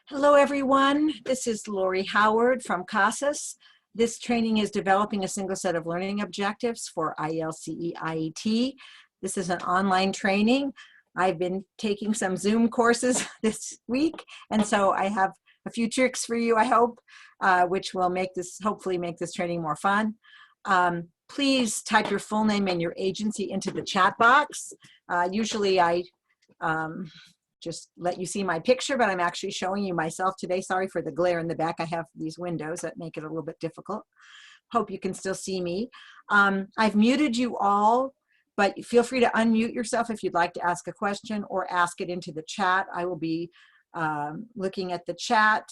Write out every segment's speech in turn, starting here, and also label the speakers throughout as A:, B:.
A: Hello, everyone. This is Lori Howard from CASAS. This training is developing a single set of learning objectives for IELCE IET. This is an online training. I've been taking some Zoom courses this week, and so I have a few tricks for you, I hope, which will hopefully make this training more fun. Please type your full name and your agency into the chat box. Usually I just let you see my picture, but I'm actually showing you myself today. Sorry for the glare in the back. I have these windows that make it a little bit difficult. Hope you can still see me. I've muted you all, but feel free to unmute yourself if you'd like to ask a question or ask it into the chat. I will be looking at the chat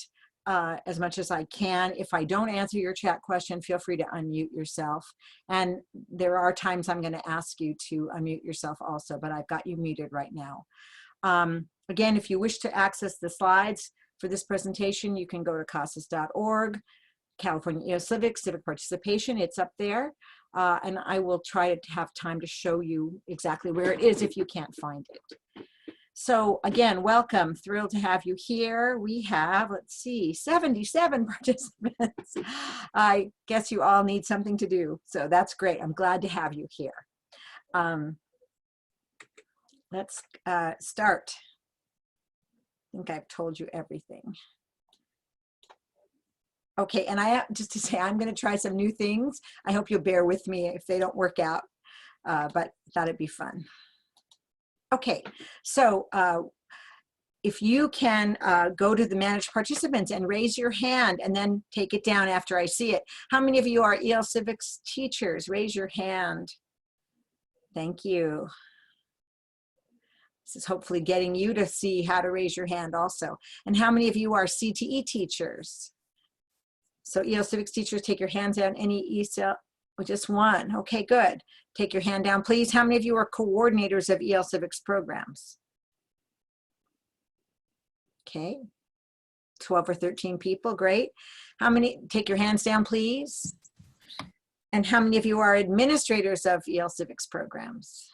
A: as much as I can. If I don't answer your chat question, feel free to unmute yourself. And there are times I'm going to ask you to unmute yourself also, but I've got you muted right now. Again, if you wish to access the slides for this presentation, you can go to CASAS.org, California EOCivics, Civic Participation, it's up there. And I will try to have time to show you exactly where it is if you can't find it. So again, welcome, thrilled to have you here. We have, let's see, 77 participants. I guess you all need something to do, so that's great. I'm glad to have you here. Let's start. I think I've told you everything. Okay, and just to say, I'm going to try some new things. I hope you'll bear with me if they don't work out, but thought it'd be fun. Okay, so if you can go to the managed participants and raise your hand and then take it down after I see it. How many of you are ELCivics teachers? Raise your hand. Thank you. This is hopefully getting you to see how to raise your hand also. And how many of you are CTE teachers? So ELCivics teachers, take your hands down. Any ESL, just one. Okay, good. Take your hand down, please. How many of you are coordinators of ELCivics programs? Okay, 12 or 13 people, great. How many, take your hands down, please. And how many of you are administrators of ELCivics programs?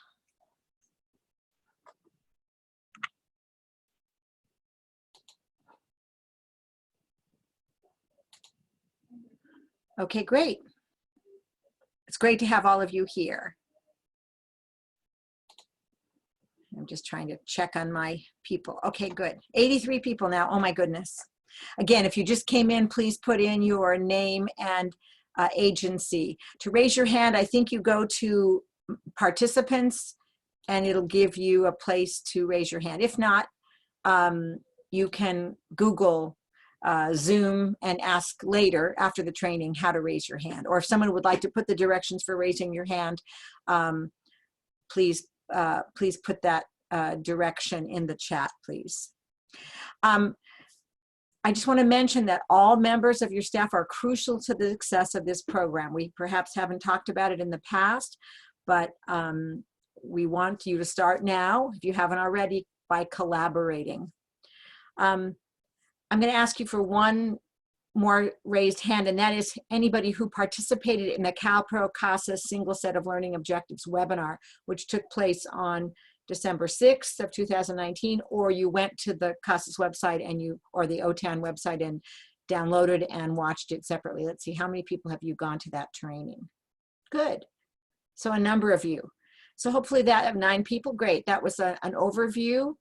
A: Okay, great. It's great to have all of you here. I'm just trying to check on my people. Okay, good. 83 people now. Oh my goodness. Again, if you just came in, please put in your name and agency. To raise your hand, I think you go to participants and it'll give you a place to raise your hand. If not, you can Google Zoom and ask later after the training how to raise your hand. Or if someone would like to put the directions for raising your hand, please put that direction in the chat, please. I just want to mention that all members of your staff are crucial to the success of this program. We perhaps haven't talked about it in the past, but we want you to start now, if you haven't already, by collaborating. I'm going to ask you for one more raised hand, and that is anybody who participated in the CalPro CASAS Single Set of Learning Objectives webinar, which took place on December 6th of 2019, or you went to the CASAS website and or the OTAN website and downloaded and watched it separately. Let's see, how many people have you gone to that training? Good. So a number of you. So hopefully that of 9 people, great. That was an overview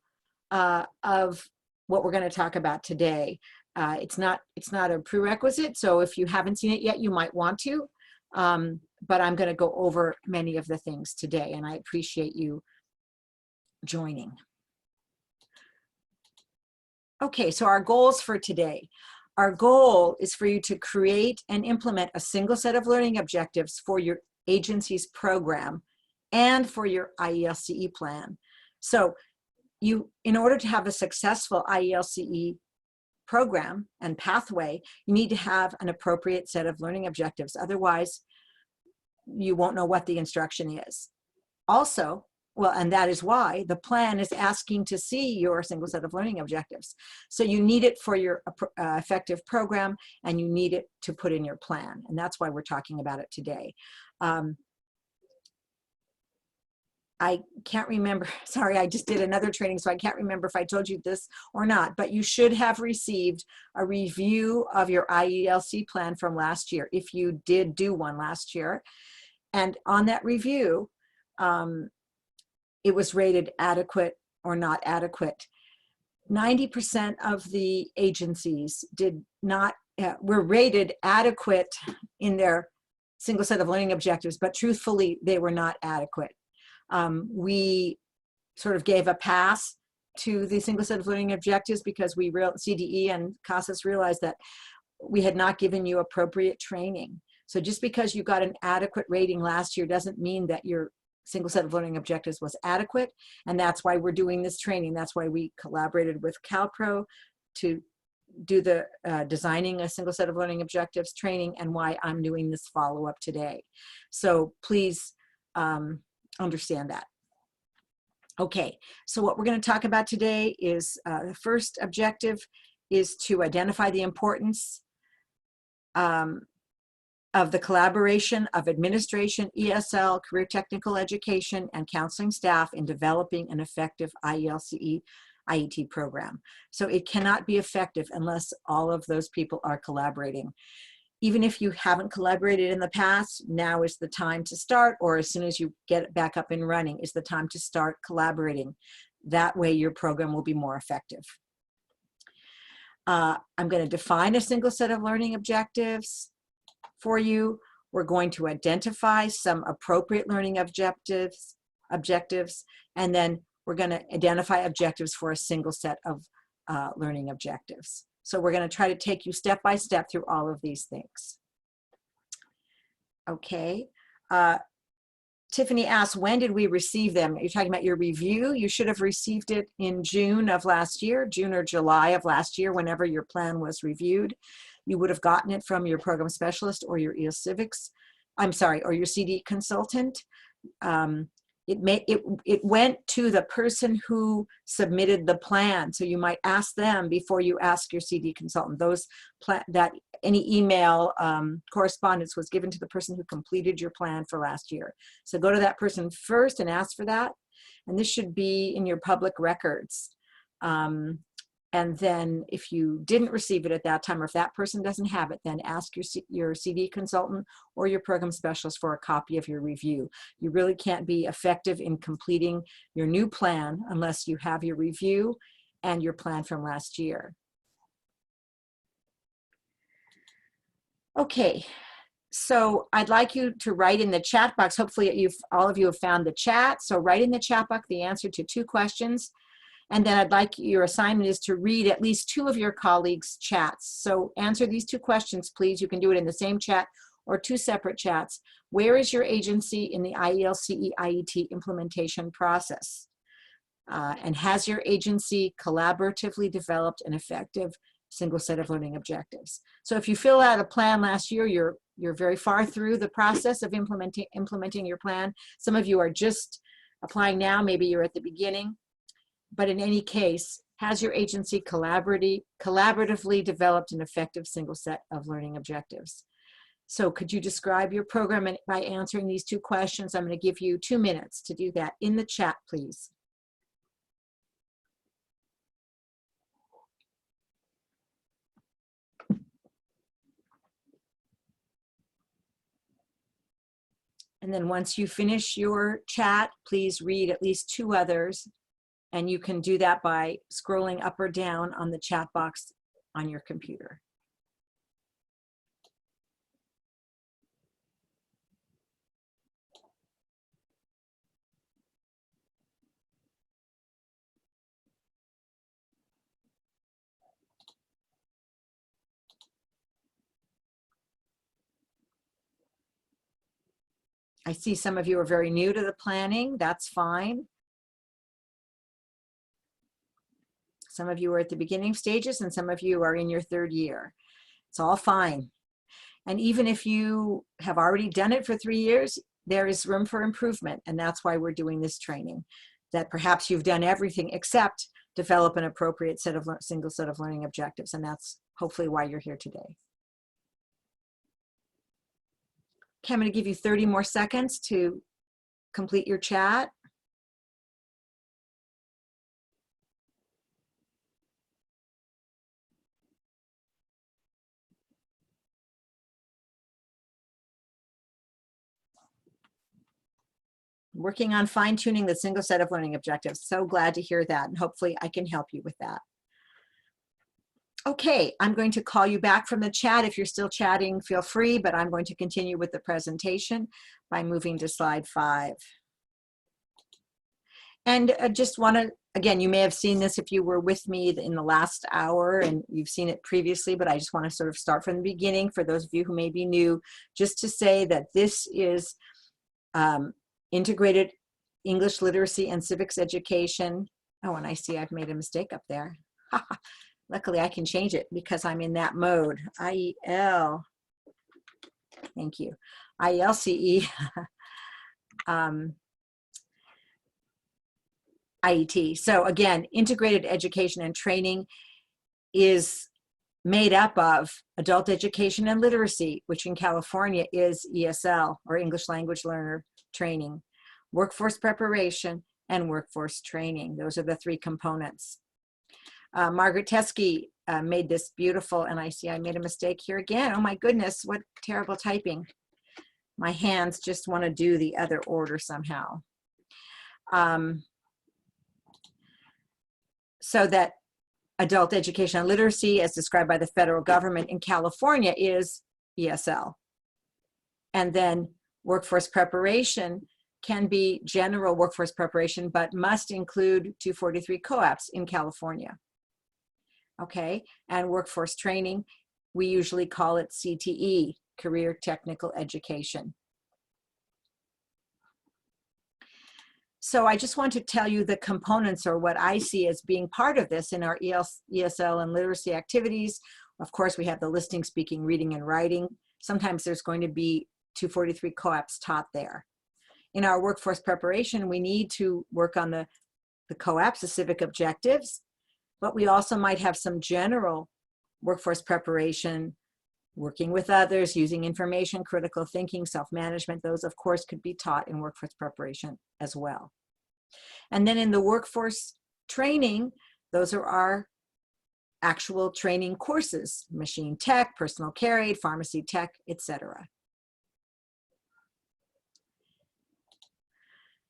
A: of what we're going to talk about today. It's not a prerequisite, so if you haven't seen it yet, you might want to, but I'm going to go over many of the things today, and I appreciate you joining. Okay, so our goals for today. Our goal is for you to create and implement a single set of learning objectives for your agency's program and for your IELCE plan. So in order to have a successful IELCE program and pathway, you need to have an appropriate set of learning objectives. Otherwise, you won't know what the instruction is. Also, well, and that is why the plan is asking to see your single set of learning objectives. So you need it for your effective program, and you need it to put in your plan. And that's why we're talking about it today. I can't remember, sorry, I just did another training, so I can't remember if I told you this or not, but you should have received a review of your IELCE plan from last year, if you did do one last year. And on that review, it was rated adequate or not adequate. 90% of the agencies did not, were rated adequate in their single set of learning objectives, but truthfully, they were not adequate. We sort of gave a pass to the single set of learning objectives because CDE and CASAS realized that we had not given you appropriate training. So just because you got an adequate rating last year doesn't mean that your single set of learning objectives was adequate. And that's why we're doing this training. That's why we collaborated with CalPro to do the designing a single set of learning objectives training, and why I'm doing this follow-up today. So please understand that. Okay, so what we're going to talk about today is the first objective is to identify the importance of the collaboration of administration, ESL, career technical education, and counseling staff in developing an effective IELCE IET program. So it cannot be effective unless all of those people are collaborating. Even if you haven't collaborated in the past, now is the time to start, or as soon as you get it back up and running is the time to start collaborating. That way your program will be more effective. I'm going to define a single set of learning objectives for you. We're going to identify some appropriate learning objectives, and then we're going to identify objectives for a single set of learning objectives. So we're going to try to take you step by step through all of these things. Okay. Tiffany asked, when did we receive them? You're talking about your review. You should have received it in June of last year, June or July of last year, whenever your plan was reviewed. You would have gotten it from your program specialist or your EOCivics, or your CD consultant. It went to the person who submitted the plan. So you might ask them before you ask your CD consultant. Any email correspondence was given to the person who completed your plan for last year. So go to that person first and ask for that. And this should be in your public records. And then if you didn't receive it at that time, or if that person doesn't have it, then ask your CD consultant or your program specialist for a copy of your review. You really can't be effective in completing your new plan unless you have your review and your plan from last year. Okay, so I'd like you to write in the chat box. Hopefully all of you have found the chat. So write in the chat box the answer to 2 questions. And then I'd like your assignment is to read at least 2 of your colleagues' chats. So answer these 2 questions, please. You can do it in the same chat or 2 separate chats. Where is your agency in the IELCE IET implementation process? And has your agency collaboratively developed an effective single set of learning objectives? So if you fill out a plan last year, you're very far through the process of implementing your plan. Some of you are just applying now, maybe you're at the beginning. But in any case, has your agency collaboratively developed an effective single set of learning objectives? So could you describe your program by answering these 2 questions? I'm going to give you 2 minutes to do that in the chat, please. And then once you finish your chat, please read at least 2 others. And you can do that by scrolling up or down on the chat box on your computer. I see some of you are very new to the planning. That's fine. Some of you are at the beginning stages and some of you are in your 3rd year. It's all fine. And even if you have already done it for 3 years, there is room for improvement. And that's why we're doing this training, that perhaps you've done everything except develop an appropriate single set of learning objectives. And that's hopefully why you're here today. Okay, I'm going to give you 30 more seconds to complete your chat. working on fine-tuning the single set of learning objectives. So glad to hear that, and hopefully I can help you with that. Okay, I'm going to call you back from the chat. If you're still chatting, feel free, but I'm going to continue with the presentation by moving to slide 5. And I just want to, again, you may have seen this if you were with me in the last hour, and you've seen it previously, but I just want to sort of start from the beginning for those of you who may be new, just to say that this is integrated English literacy and civics education. Oh, and I see I've made a mistake up there. Luckily, I can change it because I'm in that mode. IEL, thank you. IELCE, IET. So again, integrated education and training is made up of adult education and literacy, which in California is ESL, or English Language Learner Training, workforce preparation, and workforce training. Those are the 3 components. Margaret Teskey made this beautiful, and I see I made a mistake here again. Oh my goodness, what terrible typing. My hands just want to do the other order somehow. So that adult education and literacy, as described by the federal government in California, is ESL. And then workforce preparation can be general workforce preparation, but must include 243 COAAPs in California. Okay, and workforce training, we usually call it CTE, Career Technical Education. So I just want to tell you the components, or what I see as being part of this in our ESL and literacy activities. Of course, we have the listening, speaking, reading, and writing. Sometimes there's going to be 243 COAAPs taught there. In our workforce preparation, we need to work on the COAAPs, the civic objectives, but we also might have some general workforce preparation, working with others, using information, critical thinking, self-management. Those, of course, could be taught in workforce preparation as well. And then in the workforce training, those are our actual training courses: machine tech, personal care aid, pharmacy tech, etc.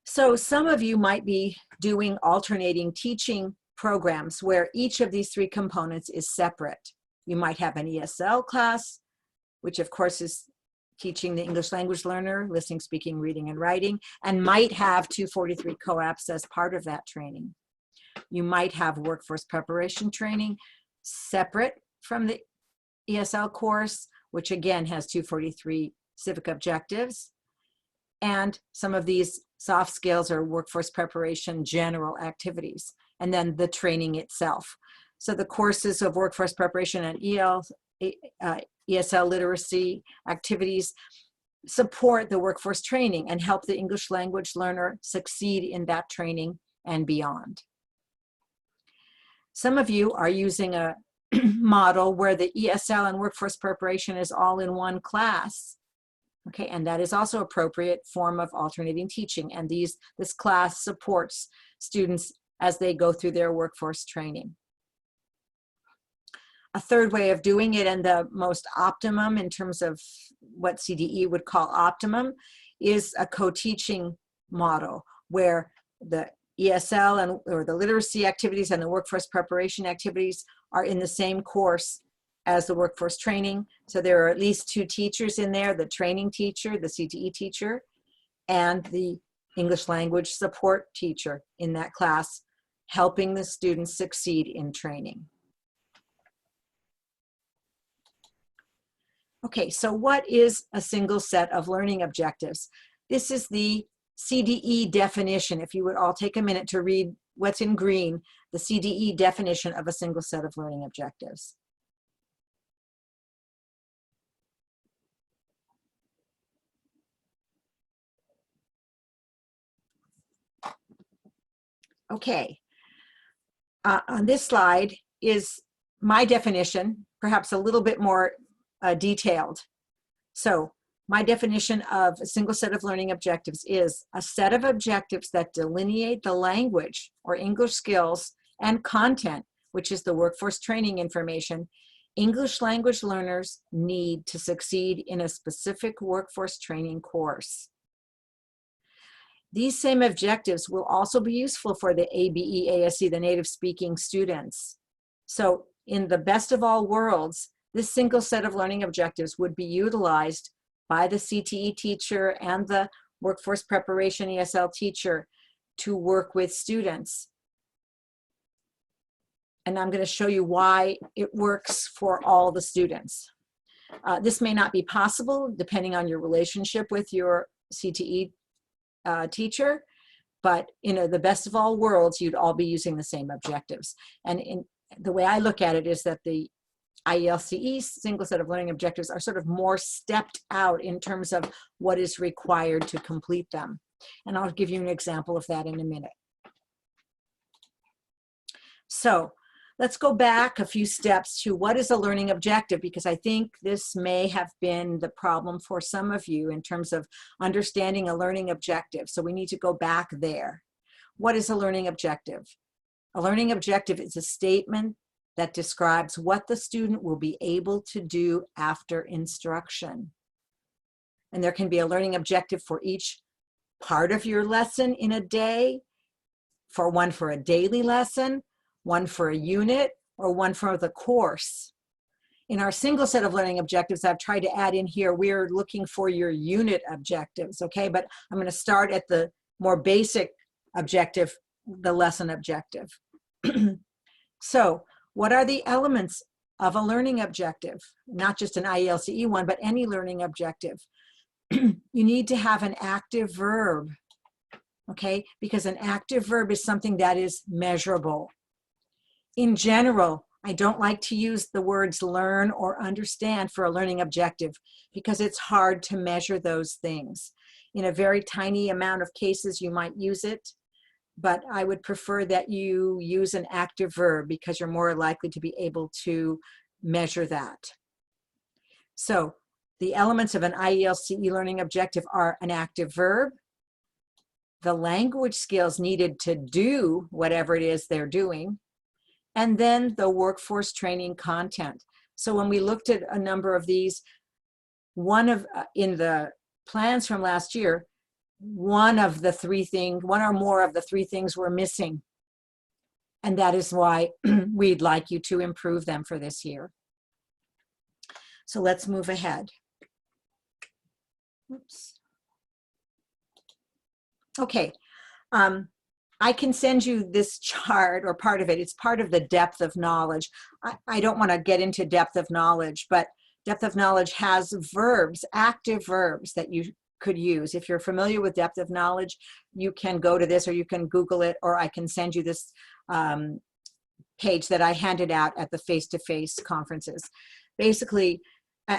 A: So some of you might be doing alternating teaching programs where each of these 3 components is separate. You might have an ESL class, which of course is teaching the English language learner, listening, speaking, reading, and writing, and might have 243 COAAPs as part of that training. You might have workforce preparation training separate from the ESL course, which again has 243 civic objectives. And some of these soft skills or workforce preparation general activities, and then the training itself. So the courses of workforce preparation and ESL literacy activities support the workforce training and help the English language learner succeed in that training and beyond. Some of you are using a model where the ESL and workforce preparation is all in one class. Okay, and that is also appropriate form of alternating teaching, and this class supports students as they go through their workforce training. A third way of doing it, and the most optimum in terms of what CDE would call optimum, is a co-teaching model where the ESL or the literacy activities and the workforce preparation activities are in the same course as the workforce training. So there are at least 2 teachers in there: the training teacher, the CTE teacher, and the English language support teacher in that class, helping the students succeed in training. Okay, so what is a single set of learning objectives? This is the CDE definition. If you would all take a minute to read what's in green, the CDE definition of a single set of learning objectives. Okay, on this slide is my definition, perhaps a little bit more detailed. So my definition of a single set of learning objectives is a set of objectives that delineate the language or English skills and content, which is the workforce training information, English language learners need to succeed in a specific workforce training course. These same objectives will also be useful for the ABE ASC, the native speaking students. So in the best of all worlds, this single set of learning objectives would be utilized by the CTE teacher and the workforce preparation ESL teacher to work with students. And I'm going to show you why it works for all the students. This may not be possible depending on your relationship with your CTE teacher, but the best of all worlds, you'd all be using the same objectives. And the way I look at it is that the IELCE single set of learning objectives are sort of more stepped out in terms of what is required to complete them. And I'll give you an example of that in a minute. So let's go back a few steps to what is a learning objective, because I think this may have been the problem for some of you in terms of understanding a learning objective. So we need to go back there. What is a learning objective? A learning objective is a statement that describes what the student will be able to do after instruction. And there can be a learning objective for each part of your lesson in a day, one for a daily lesson, one for a unit, or one for the course. In our single set of learning objectives, I've tried to add in here, we're looking for your unit objectives, okay? But I'm gonna start at the more basic objective, the lesson objective. So, what are the elements of a learning objective? Not just an IELCE one, but any learning objective. You need to have an active verb, okay? Because an active verb is something that is measurable. In general, I don't like to use the words learn or understand for a learning objective because it's hard to measure those things. In a very tiny amount of cases, you might use it, but I would prefer that you use an active verb because you're more likely to be able to measure that. So the elements of an IELCE learning objective are an active verb, the language skills needed to do whatever it is they're doing, and then the workforce training content. So when we looked at a number of these, in the plans from last year, one or more of the three things were missing. And that is why we'd like you to improve them for this year. So let's move ahead. Oops. Okay. I can send you this chart or part of it. It's part of the depth of knowledge. I don't want to get into depth of knowledge, but depth of knowledge has verbs, active verbs that you could use. If you're familiar with depth of knowledge, you can go to this or you can Google it, or I can send you this page that I handed out at the face-to-face conferences. Basically,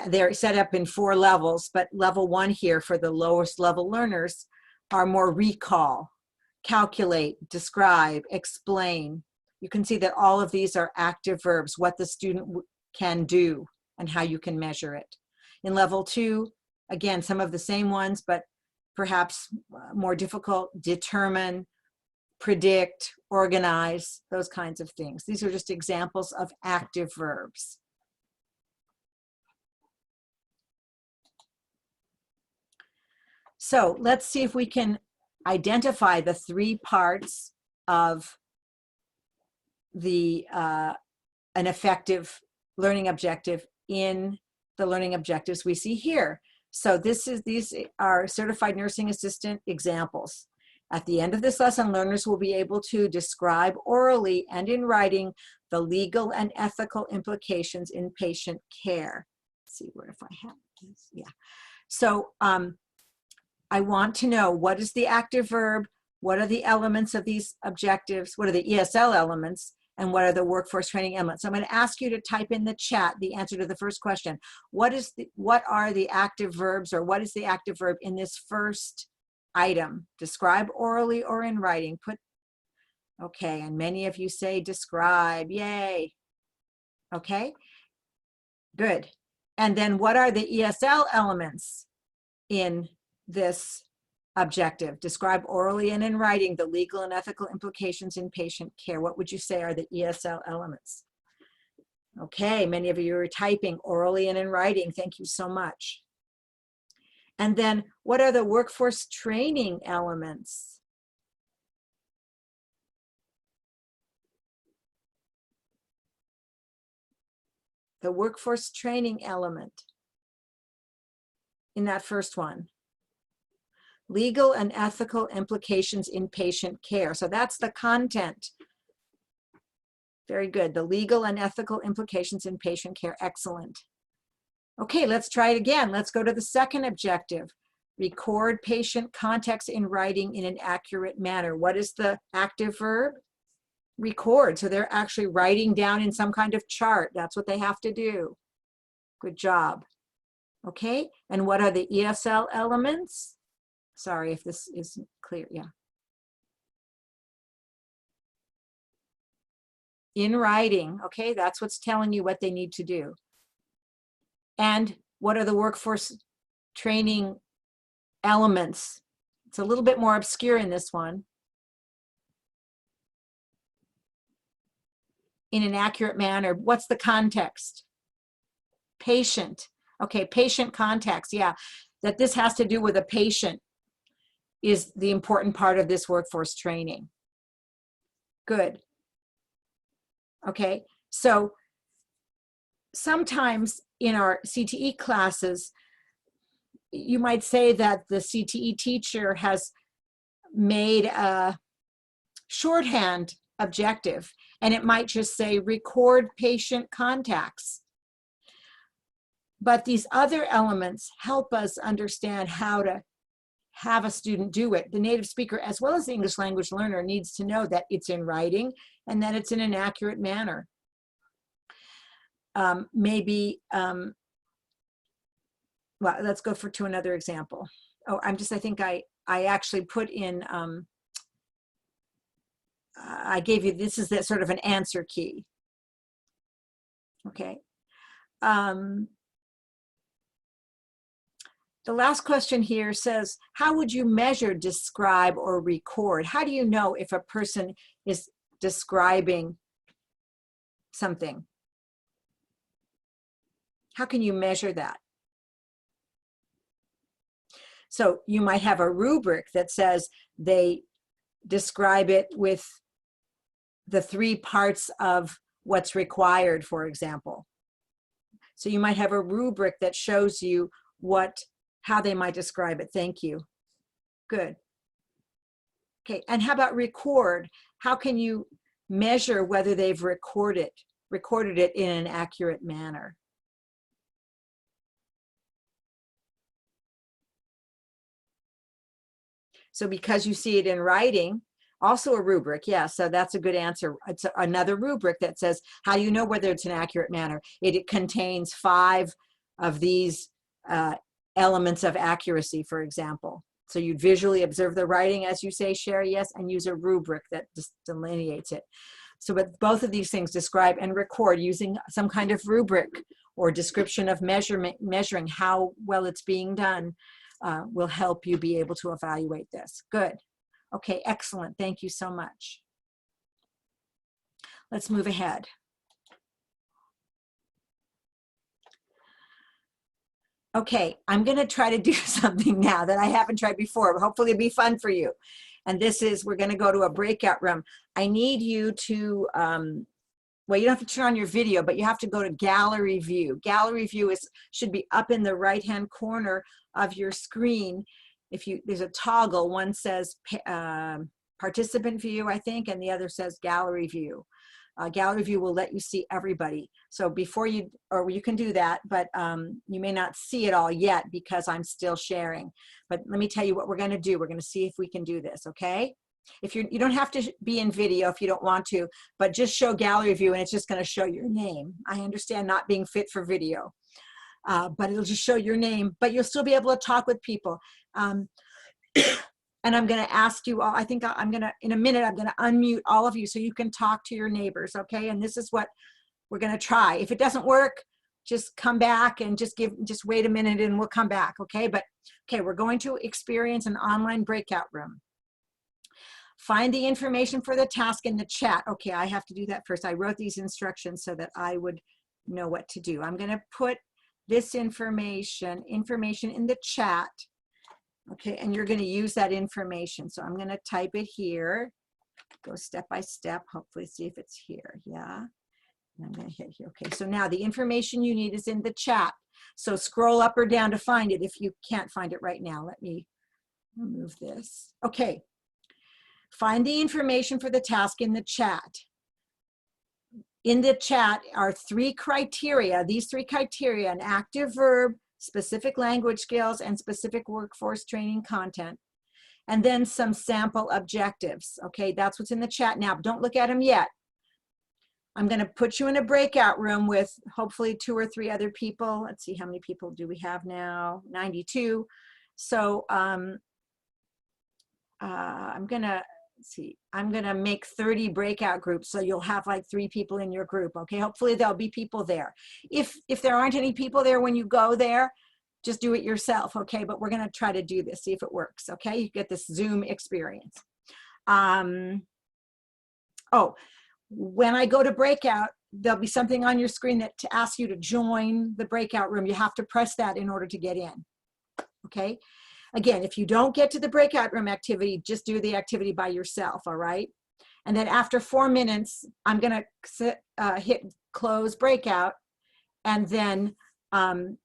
A: they're set up in 4 levels, but level 1 here for the lowest level learners are more recall, calculate, describe, explain. You can see that all of these are active verbs, what the student can do and how you can measure it. In level 2, again, some of the same ones, but perhaps more difficult: determine, predict, organize, those kinds of things. These are just examples of active verbs. So let's see if we can identify the 3 parts of an effective learning objective in the learning objectives we see here. So these are certified nursing assistant examples. At the end of this lesson, learners will be able to describe orally and in writing the legal and ethical implications in patient care. Let's see if I have this. Yeah. So I want to know, what is the active verb? What are the elements of these objectives? What are the ESL elements? And what are the workforce training elements? So I'm going to ask you to type in the chat the answer to the first question. What are the active verbs, or what is the active verb in this first item? Describe orally or in writing. Okay, and many of you say describe, yay. Okay, good. And then what are the ESL elements in this objective? Describe orally and in writing the legal and ethical implications in patient care. What would you say are the ESL elements? Okay, many of you are typing orally and in writing. Thank you so much. And then what are the workforce training elements? The workforce training element in that first one. Legal and ethical implications in patient care. So that's the content. Very good. The legal and ethical implications in patient care. Excellent. Okay, let's try it again. Let's go to the second objective. Record patient context in writing in an accurate manner. What is the active verb? Record. So they're actually writing down in some kind of chart. That's what they have to do. Good job. Okay, and what are the ESL elements? Sorry if this isn't clear. Yeah. In writing. Okay, that's what's telling you what they need to do. And what are the workforce training elements? It's a little bit more obscure in this one. In an accurate manner. What's the context? Patient. Okay, patient context. Yeah, that this has to do with a patient is the important part of this workforce training. Good. Okay, so sometimes in our CTE classes, you might say that the CTE teacher has made a shorthand objective, and it might just say record patient contacts. But these other elements help us understand how to have a student do it. The native speaker, as well as the English language learner, needs to know that it's in writing and that it's in an accurate manner. Well, let's go to another example. Oh, I think I actually put in, I gave you, this is that sort of an answer key. Okay. The last question here says, how would you measure, describe, or record? How do you know if a person is describing something? How can you measure that? So you might have a rubric that says they describe it with the 3 parts of what's required, for example. So you might have a rubric that shows you how they might describe it. Thank you. Good. Okay, and how about record? How can you measure whether they've recorded it in an accurate manner? So because you see it in writing, also a rubric, yeah, so that's a good answer. It's another rubric that says, how do you know whether it's an accurate manner? It contains 5 of these elements of accuracy, for example. So you'd visually observe the writing, as you say, Sherry, yes, and use a rubric that just delineates it. So but both of these things, describe and record, using some kind of rubric or description of measuring how well it's being done, will help you be able to evaluate this. Good. Okay, excellent. Thank you so much. Let's move ahead. Okay, I'm going to try to do something now that I haven't tried before, but hopefully it'll be fun for you. And this is, we're going to go to a breakout room. I need you to, well, you don't have to turn on your video, but you have to go to gallery view. Gallery view should be up in the right-hand corner of your screen. There's a toggle, one says participant view, I think, and the other says gallery view. Gallery view will let you see everybody. So before you can do that, but you may not see it all yet because I'm still sharing. But let me tell you what we're going to do. We're going to see if we can do this, okay? If you don't have to be in video if you don't want to, but just show gallery view and it's just going to show your name. I understand not being fit for video, but it'll just show your name, but you'll still be able to talk with people. And I'm going to ask you all, I think I'm going to, in a minute, I'm going to unmute all of you so you can talk to your neighbors, okay? And this is what we're going to try. If it doesn't work, just come back and just wait a minute and we'll come back, okay? But, okay, we're going to experience an online breakout room. Find the information for the task in the chat. Okay, I have to do that first. I wrote these instructions so that I would know what to do. I'm going to put this information in the chat. Okay, and you're going to use that information. So I'm going to type it here, go step by step, hopefully see if it's here. Yeah, and I'm going to hit here. Okay, so now the information you need is in the chat. So scroll up or down to find it if you can't find it right now. Let me remove this. Okay, find the information for the task in the chat. In the chat are 3 criteria, these 3 criteria: an active verb, specific language skills, and specific workforce training content. And then some sample objectives. Okay, that's what's in the chat now. Don't look at them yet. I'm going to put you in a breakout room with hopefully 2 or 3 other people. Let's see, how many people do we have now? 92. So I'm going to make 30 breakout groups, so you'll have like 3 people in your group. Okay, hopefully there'll be people there. If there aren't any people there when you go there, just do it yourself. Okay, but we're going to try to do this, see if it works. Okay, you get this Zoom experience. Oh, when I go to breakout, there'll be something on your screen that to ask you to join the breakout room. You have to press that in order to get in. Okay. Again, if you don't get to the breakout room activity, just do the activity by yourself, all right? And then after 4 minutes, I'm going to hit close breakout, and then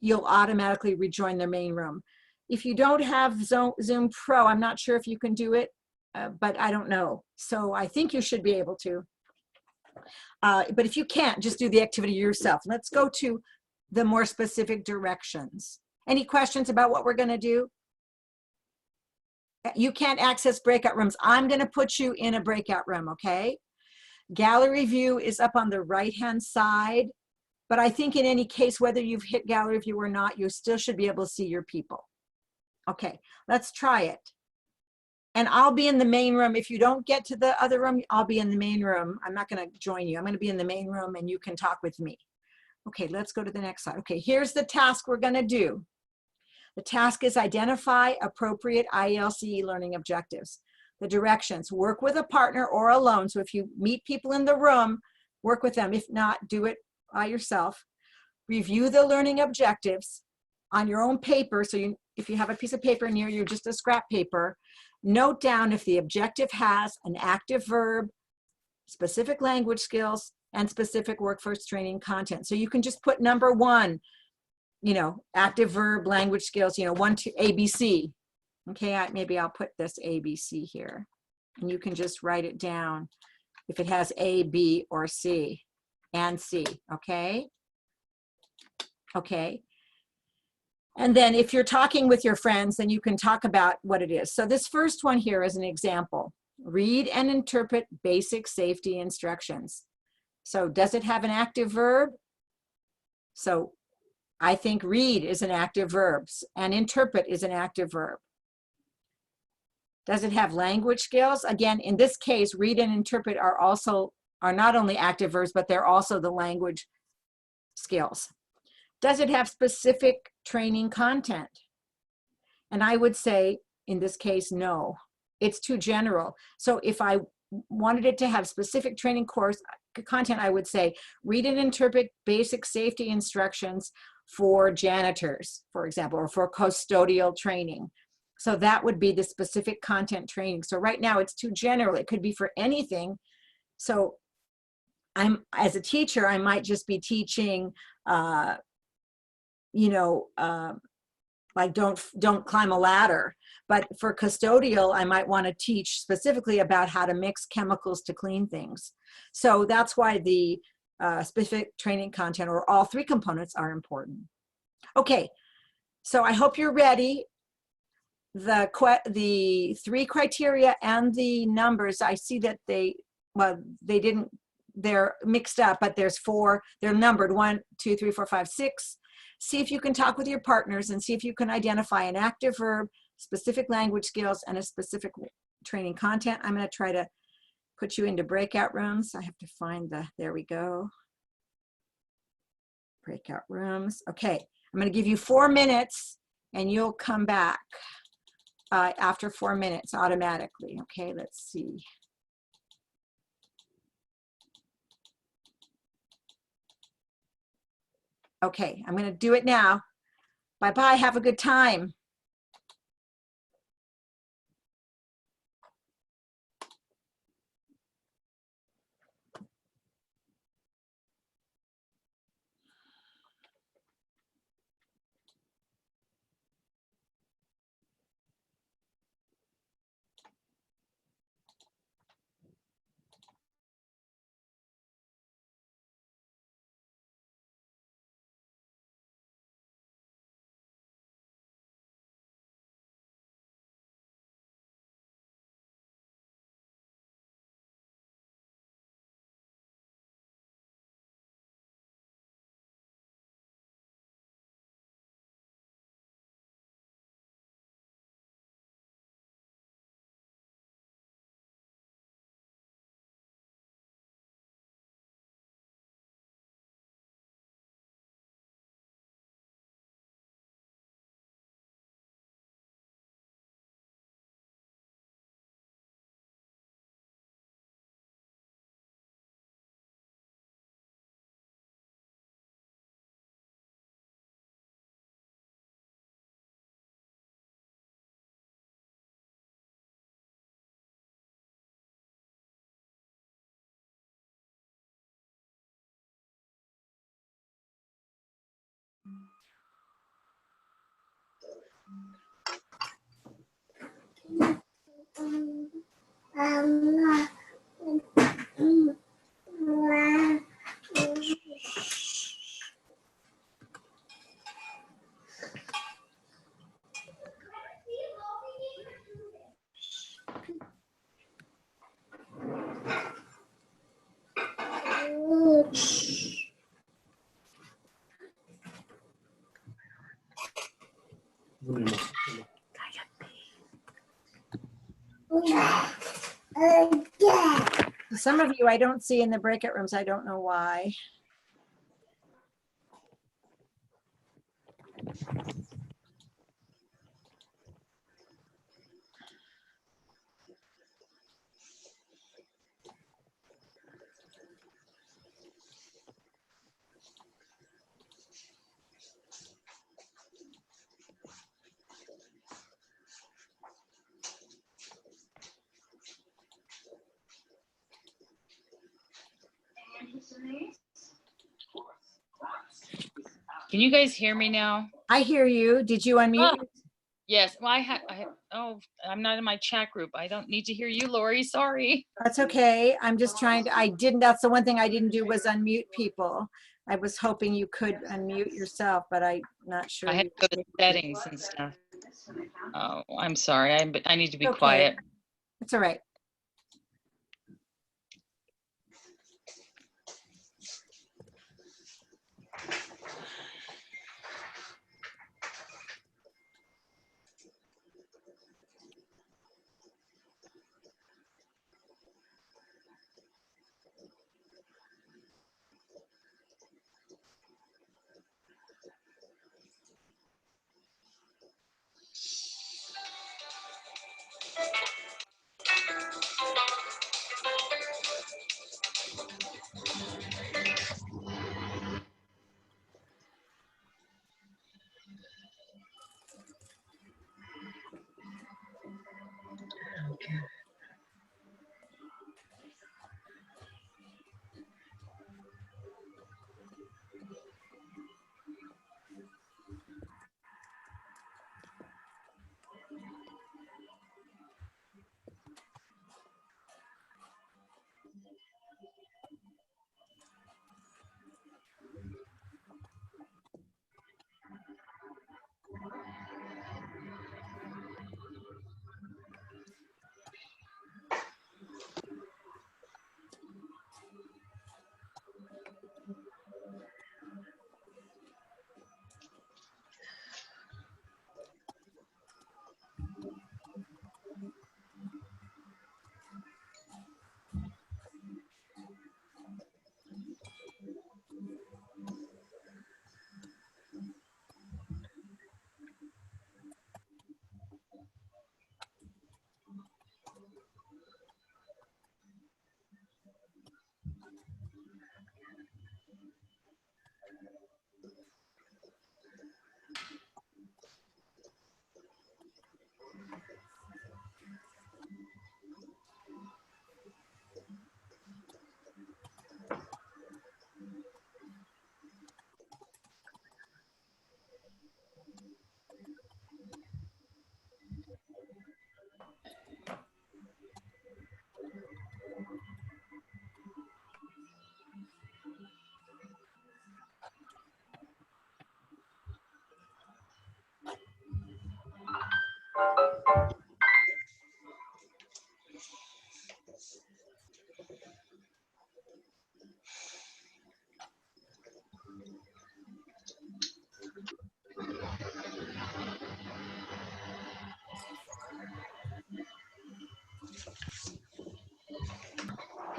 A: you'll automatically rejoin the main room. If you don't have Zoom Pro, I'm not sure if you can do it, but I don't know. So I think you should be able to. But if you can't, just do the activity yourself. Let's go to the more specific directions. Any questions about what we're going to do? You can't access breakout rooms. I'm going to put you in a breakout room, okay? Gallery view is up on the right-hand side, but I think in any case, whether you've hit gallery view or not, you still should be able to see your people. Okay, let's try it. And I'll be in the main room. If you don't get to the other room, I'll be in the main room. I'm not going to join you. I'm going to be in the main room and you can talk with me. Okay, let's go to the next slide. Okay, here's the task we're going to do. The task is identify appropriate IELCE learning objectives. The directions: work with a partner or alone. So if you meet people in the room, work with them. If not, do it by yourself. Review the learning objectives on your own paper. So if you have a piece of paper near you, just a scrap paper, note down if the objective has an active verb, specific language skills, and specific workforce training content. So you can just put number 1, you know, active verb, language skills, you know, 1, 2, ABC. Okay, maybe I'll put this ABC here. And you can just write it down if it has A, B, or C, and C, okay? Okay. And then if you're talking with your friends, then you can talk about what it is. So this first one here is an example. Read and interpret basic safety instructions. So does it have an active verb? So I think read is an active verb and interpret is an active verb. Does it have language skills? Again, in this case, read and interpret are not only active verbs, but they're also the language skills. Does it have specific training content? And I would say, in this case, no. It's too general. So if I wanted it to have specific training course content, I would say, read and interpret basic safety instructions for janitors, for example, or for custodial training. So that would be the specific content training. So right now it's too general. It could be for anything. So as a teacher, I might just be teaching, you know, like don't climb a ladder. But for custodial, I might want to teach specifically about how to mix chemicals to clean things. So that's why the specific training content, or all 3 components, are important. Okay, so I hope you're ready. The 3 criteria and the numbers, I see that they're mixed up, but there's 4, they're numbered 1, 2, 3, 4, 5, 6. See if you can talk with your partners and see if you can identify an active verb, specific language skills, and a specific training content. I'm going to try to put you into breakout rooms. I have to find there we go. Breakout rooms. Okay, I'm going to give you 4 minutes and you'll come back after 4 minutes automatically. Okay, let's see. Okay, I'm going to do it now. Bye-bye. Have a good time. Some of you I don't see in the breakout rooms. I don't know why.
B: Can you guys hear me now?
A: I hear you. Did you unmute?
B: Oh, yes. Well, oh, I'm not in my chat group. I don't need to hear you, Lori. Sorry.
A: That's okay. I'm just trying to, that's the one thing I didn't do was unmute people. I was hoping you could unmute yourself, but I'm not sure.
B: I had to go to settings and stuff. Oh, I'm sorry. I need to be
A: Okay.
B: quiet.
A: It's all right.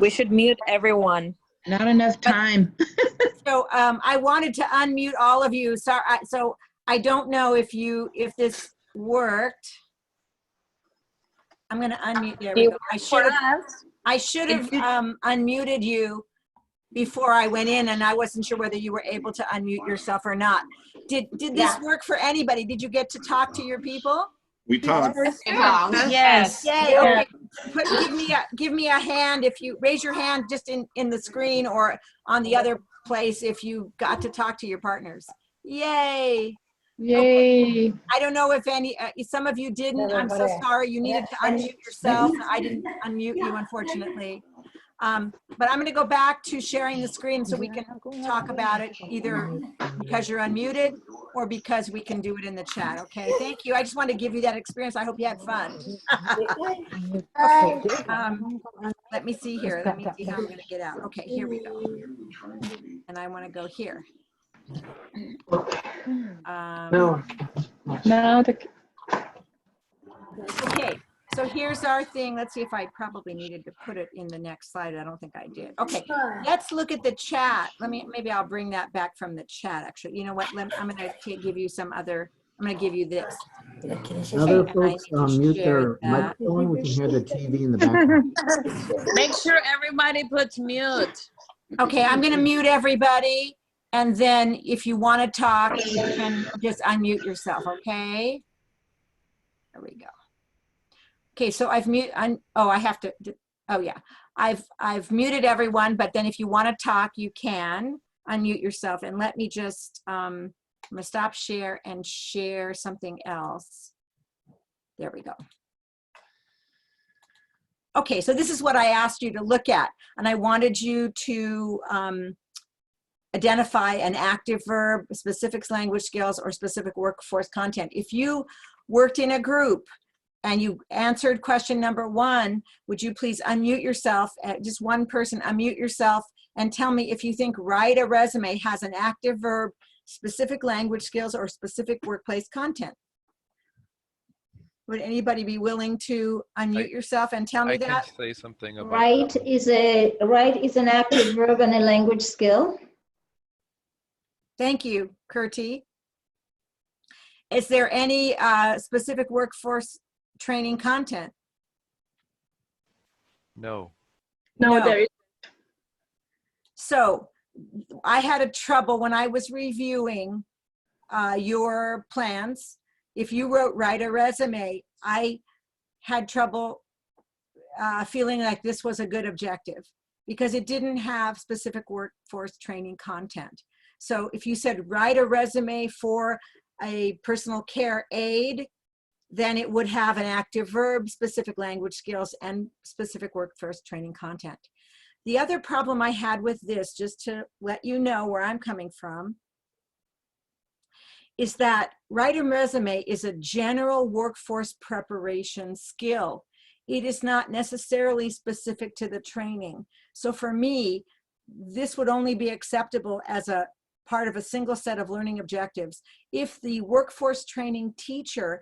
C: We should mute everyone.
D: Not enough time.
A: So I wanted to unmute all of you. So I don't know if this worked. I'm going to unmute. There we go. I should have unmuted you before I went in, and I wasn't sure whether you were able to unmute yourself or not. Did this work for anybody? Did you get to talk to your people?
E: We talked.
C: Yes.
A: Yay, okay. Give me a hand if you raise your hand just in the screen or on the other place if you got to talk to your partners. Yay.
D: Yay.
A: Okay. I don't know if some of you didn't. I'm so sorry. You needed to unmute yourself. I didn't unmute you, unfortunately. But I'm going to go back to sharing the screen so we can talk about it either because you're unmuted or because we can do it in the chat. Okay, thank you. I just wanted to give you that experience. I hope you had fun. Okay, let me see here. Let me see how I'm going to get out. Okay, here we go. And I want to go here. Okay. So here's our thing. Let's see if I probably needed to put it in the next slide. I don't think I did. Okay, let's look at the chat. Maybe I'll bring that back from the chat, actually. You know what? I'm going to give you some other, I'm going to give you this.
F: Other folks mute their microphone. We can hear the TV in the background.
C: Make sure everybody puts mute.
A: Okay, I'm going to mute everybody. And then if you want to talk, you can just unmute yourself, okay? There we go. Okay, so I've I've muted everyone, but then if you want to talk, you can unmute yourself. And let me just, I'm gonna stop share and share something else. There we go. Okay, so this is what I asked you to look at. And I wanted you to identify an active verb, specific language skills, or specific workforce content. If you worked in a group and you answered question number 1, would you please unmute yourself, just one person, unmute yourself and tell me if you think write a resume has an active verb, specific language skills, or specific workplace content. Would anybody be willing to unmute yourself and tell me that?
G: I can say something about
H: Write
G: that.
H: write is an active verb and a language skill.
A: Thank you, Kurti. Is there any specific workforce training content?
G: No.
A: No, there isn't. So I had a trouble when I was reviewing your plans. If you write a resume, I had trouble feeling like this was a good objective because it didn't have specific workforce training content. So if you said write a resume for a personal care aide, then it would have an active verb, specific language skills, and specific workforce training content. The other problem I had with this, just to let you know where I'm coming from, is that write a resume is a general workforce preparation skill. It is not necessarily specific to the training. So for me, this would only be acceptable as a part of a single set of learning objectives if the workforce training teacher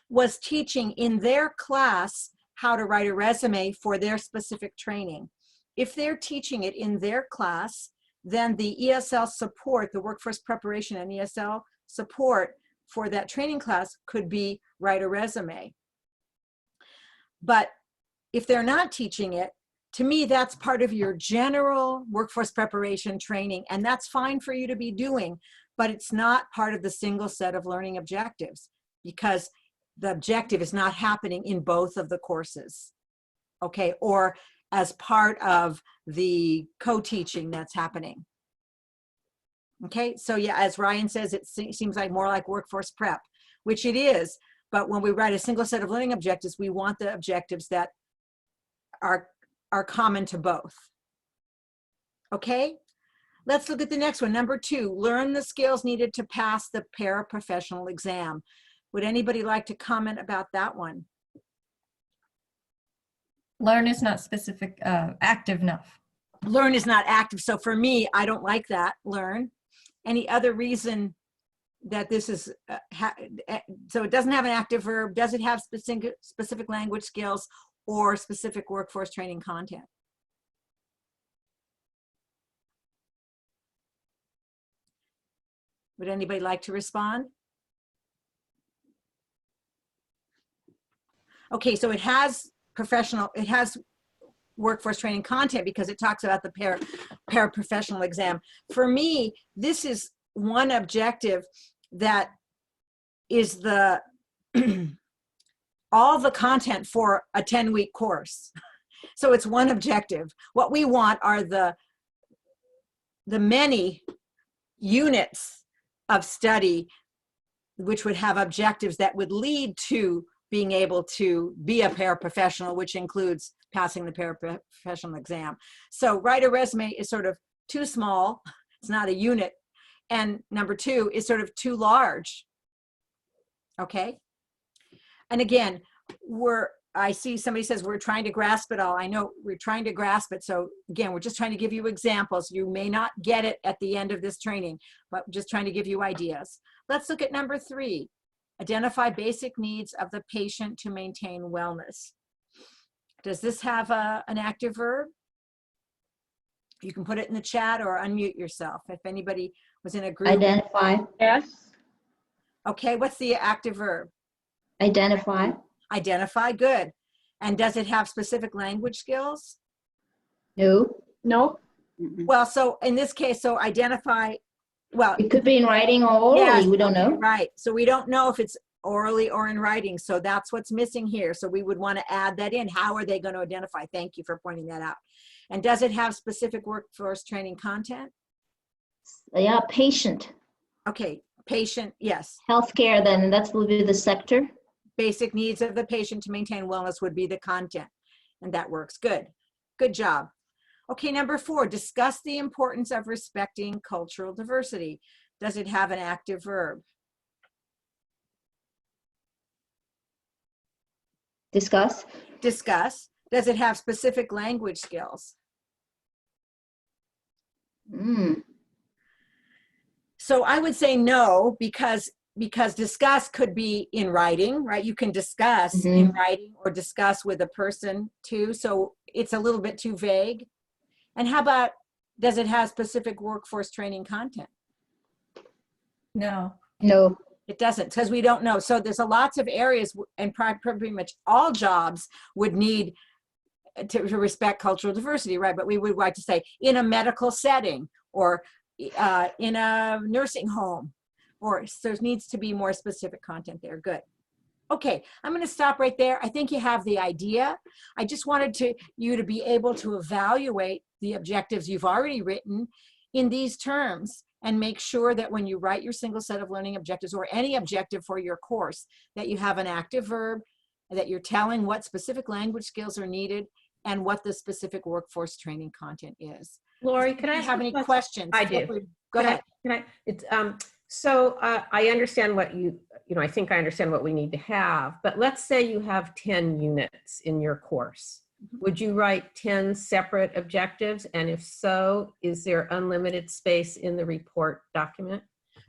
A: was teaching in their class how to write a resume for their specific training. If they're teaching it in their class, then the ESL support, the workforce preparation and ESL support for that training class could be write a resume. But if they're not teaching it, to me, that's part of your general workforce preparation training, and that's fine for you to be doing, but it's not part of the single set of learning objectives because the objective is not happening in both of the courses, okay, or as part of the co-teaching that's happening. Okay, so yeah, as Ryan says, it seems like more like workforce prep, which it is, but when we write a single set of learning objectives, we want the objectives that are common to both. Okay, let's look at the next one. Number 2, learn the skills needed to pass the paraprofessional exam. Would anybody like to comment about that one?
I: Learn is not specific, active enough.
A: Learn is not active. So for me, I don't like that, learn. Any other reason that this is, so it doesn't have an active verb, does it have specific language skills or specific workforce training content? Would anybody like to respond? Okay, so it has workforce training content because it talks about the paraprofessional exam. For me, this is one objective that is the all the content for a 10-week course. So it's one objective. What we want are the many units of study which would have objectives that would lead to being able to be a paraprofessional, which includes passing the paraprofessional exam. So write a resume is sort of too small. It's not a unit. And number two is sort of too large. Okay. And again, I see somebody says we're trying to grasp it all. I know we're trying to grasp it. So again, we're just trying to give you examples. You may not get it at the end of this training, but just trying to give you ideas. Let's look at number 3. Identify basic needs of the patient to maintain wellness. Does this have an active verb? You can put it in the chat or unmute yourself if anybody was in a group.
H: Identify.
C: Yes.
A: Okay, what's the active verb?
H: Identify.
A: Identify, good. And does it have specific language skills?
H: No.
C: No.
A: Well, so in this case, so identify, well,
H: It could be in writing or orally.
A: yes,
H: We don't know.
A: right. So we don't know if it's orally or in writing. So that's what's missing here. So we would want to add that in. How are they going to identify? Thank you for pointing that out. And does it have specific workforce training content?
H: Yeah, patient.
A: Okay, patient, yes.
H: Healthcare, then that's will be the sector.
A: Basic needs of the patient to maintain wellness would be the content. And that works. Good. Good job. Okay, number 4, discuss the importance of respecting cultural diversity. Does it have an active verb?
H: Discuss.
A: Discuss. Does it have specific language skills? So I would say no, because discuss could be in writing, right? You can discuss in writing or discuss with a person too. So it's a little bit too vague. And how about, does it have specific workforce training content?
I: No.
H: No.
A: It doesn't, because we don't know. So there's lots of areas, and pretty much all jobs would need to respect cultural diversity, right? But we would like to say in a medical setting or in a nursing home, or so there needs to be more specific content there. Good. Okay, I'm going to stop right there. I think you have the idea. I just wanted you to be able to evaluate the objectives you've already written in these terms and make sure that when you write your single set of learning objectives or any objective for your course, that you have an active verb, that you're telling what specific language skills are needed and what the specific workforce training content is.
E: Lori, can I
A: have any
E: question?
A: questions?
E: I
A: Feel
E: do.
A: free. Go ahead.
E: Can I? It's so I understand what I think I understand what we need to have, but let's say you have 10 units in your course. Would you write 10 separate objectives? And if so, is there unlimited space in the report document?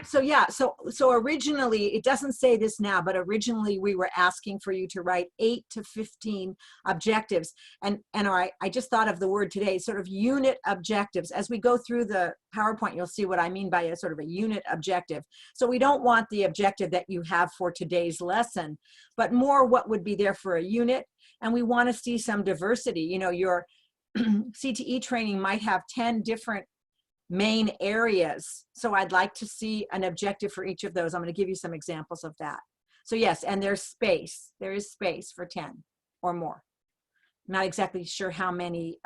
A: So yeah, so originally, it doesn't say this now, but originally we were asking for you to write 8 to 15 objectives. And I just thought of the word today, sort of unit objectives. As we go through the PowerPoint, you'll see what I mean by a sort of a unit objective. So we don't want the objective that you have for today's lesson, but more what would be there for a unit. And we want to see some diversity. You know, your CTE training might have 10 different main areas. So I'd like to see an objective for each of those. I'm going to give you some examples of that. So yes, and there's space. There is space for 10 or more. I'm not exactly sure how many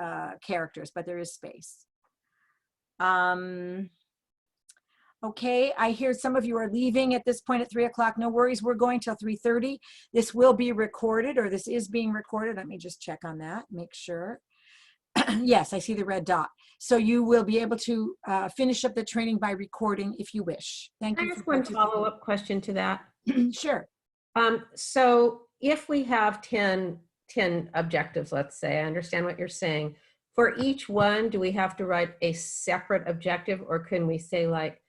A: characters, but there is space. Okay, I hear some of you are leaving at this point at 3 o'clock. No worries, we're going till 3:30. This will be recorded, or this is being recorded. Let me just check on that, make sure. Yes, I see the red dot. So you will be able to finish up the training by recording if you wish. Thank
E: Can
A: you.
E: I ask one follow-up question to that?
A: Sure.
E: So if we have 10 objectives, let's say, I understand what you're saying. For each one, do we have to write a separate objective, or can we say, like,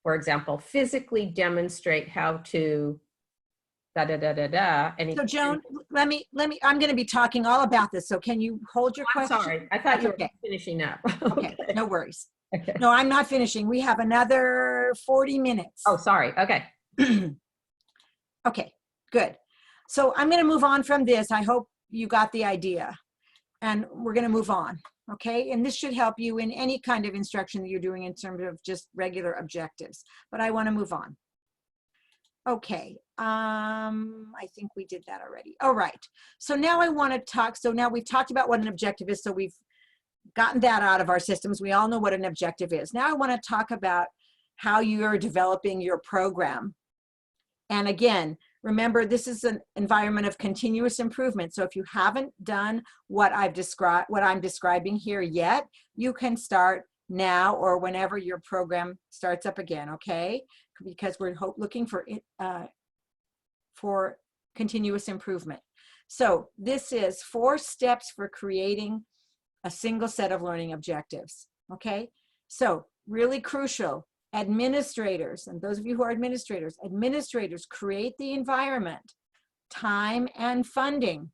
E: for example, physically demonstrate how to da da da da da?
A: So Joan, let me, I'm going to be talking all about this. So can you hold your question?
E: Sorry, I thought
A: That's
E: you were
A: okay.
E: finishing up.
A: Okay, no worries.
E: Okay.
A: No, I'm not finishing. We have another 40 minutes.
E: Oh, sorry. Okay.
A: Okay, good. So I'm going to move on from this. I hope you got the idea. And we're going to move on. Okay, and this should help you in any kind of instruction that you're doing in terms of just regular objectives. But I want to move on. Okay, I think we did that already. All right, so now I want to talk. So now we've talked about what an objective is. So we've gotten that out of our systems. We all know what an objective is. Now I want to talk about how you're developing your program. And again, remember, this is an environment of continuous improvement. So if you haven't done what I'm describing here yet, you can start now or whenever your program starts up again, okay? Because we're looking for continuous improvement. So this is 4 steps for creating a single set of learning objectives, okay? So really crucial. Administrators, and those of you who are administrators create the environment, time and funding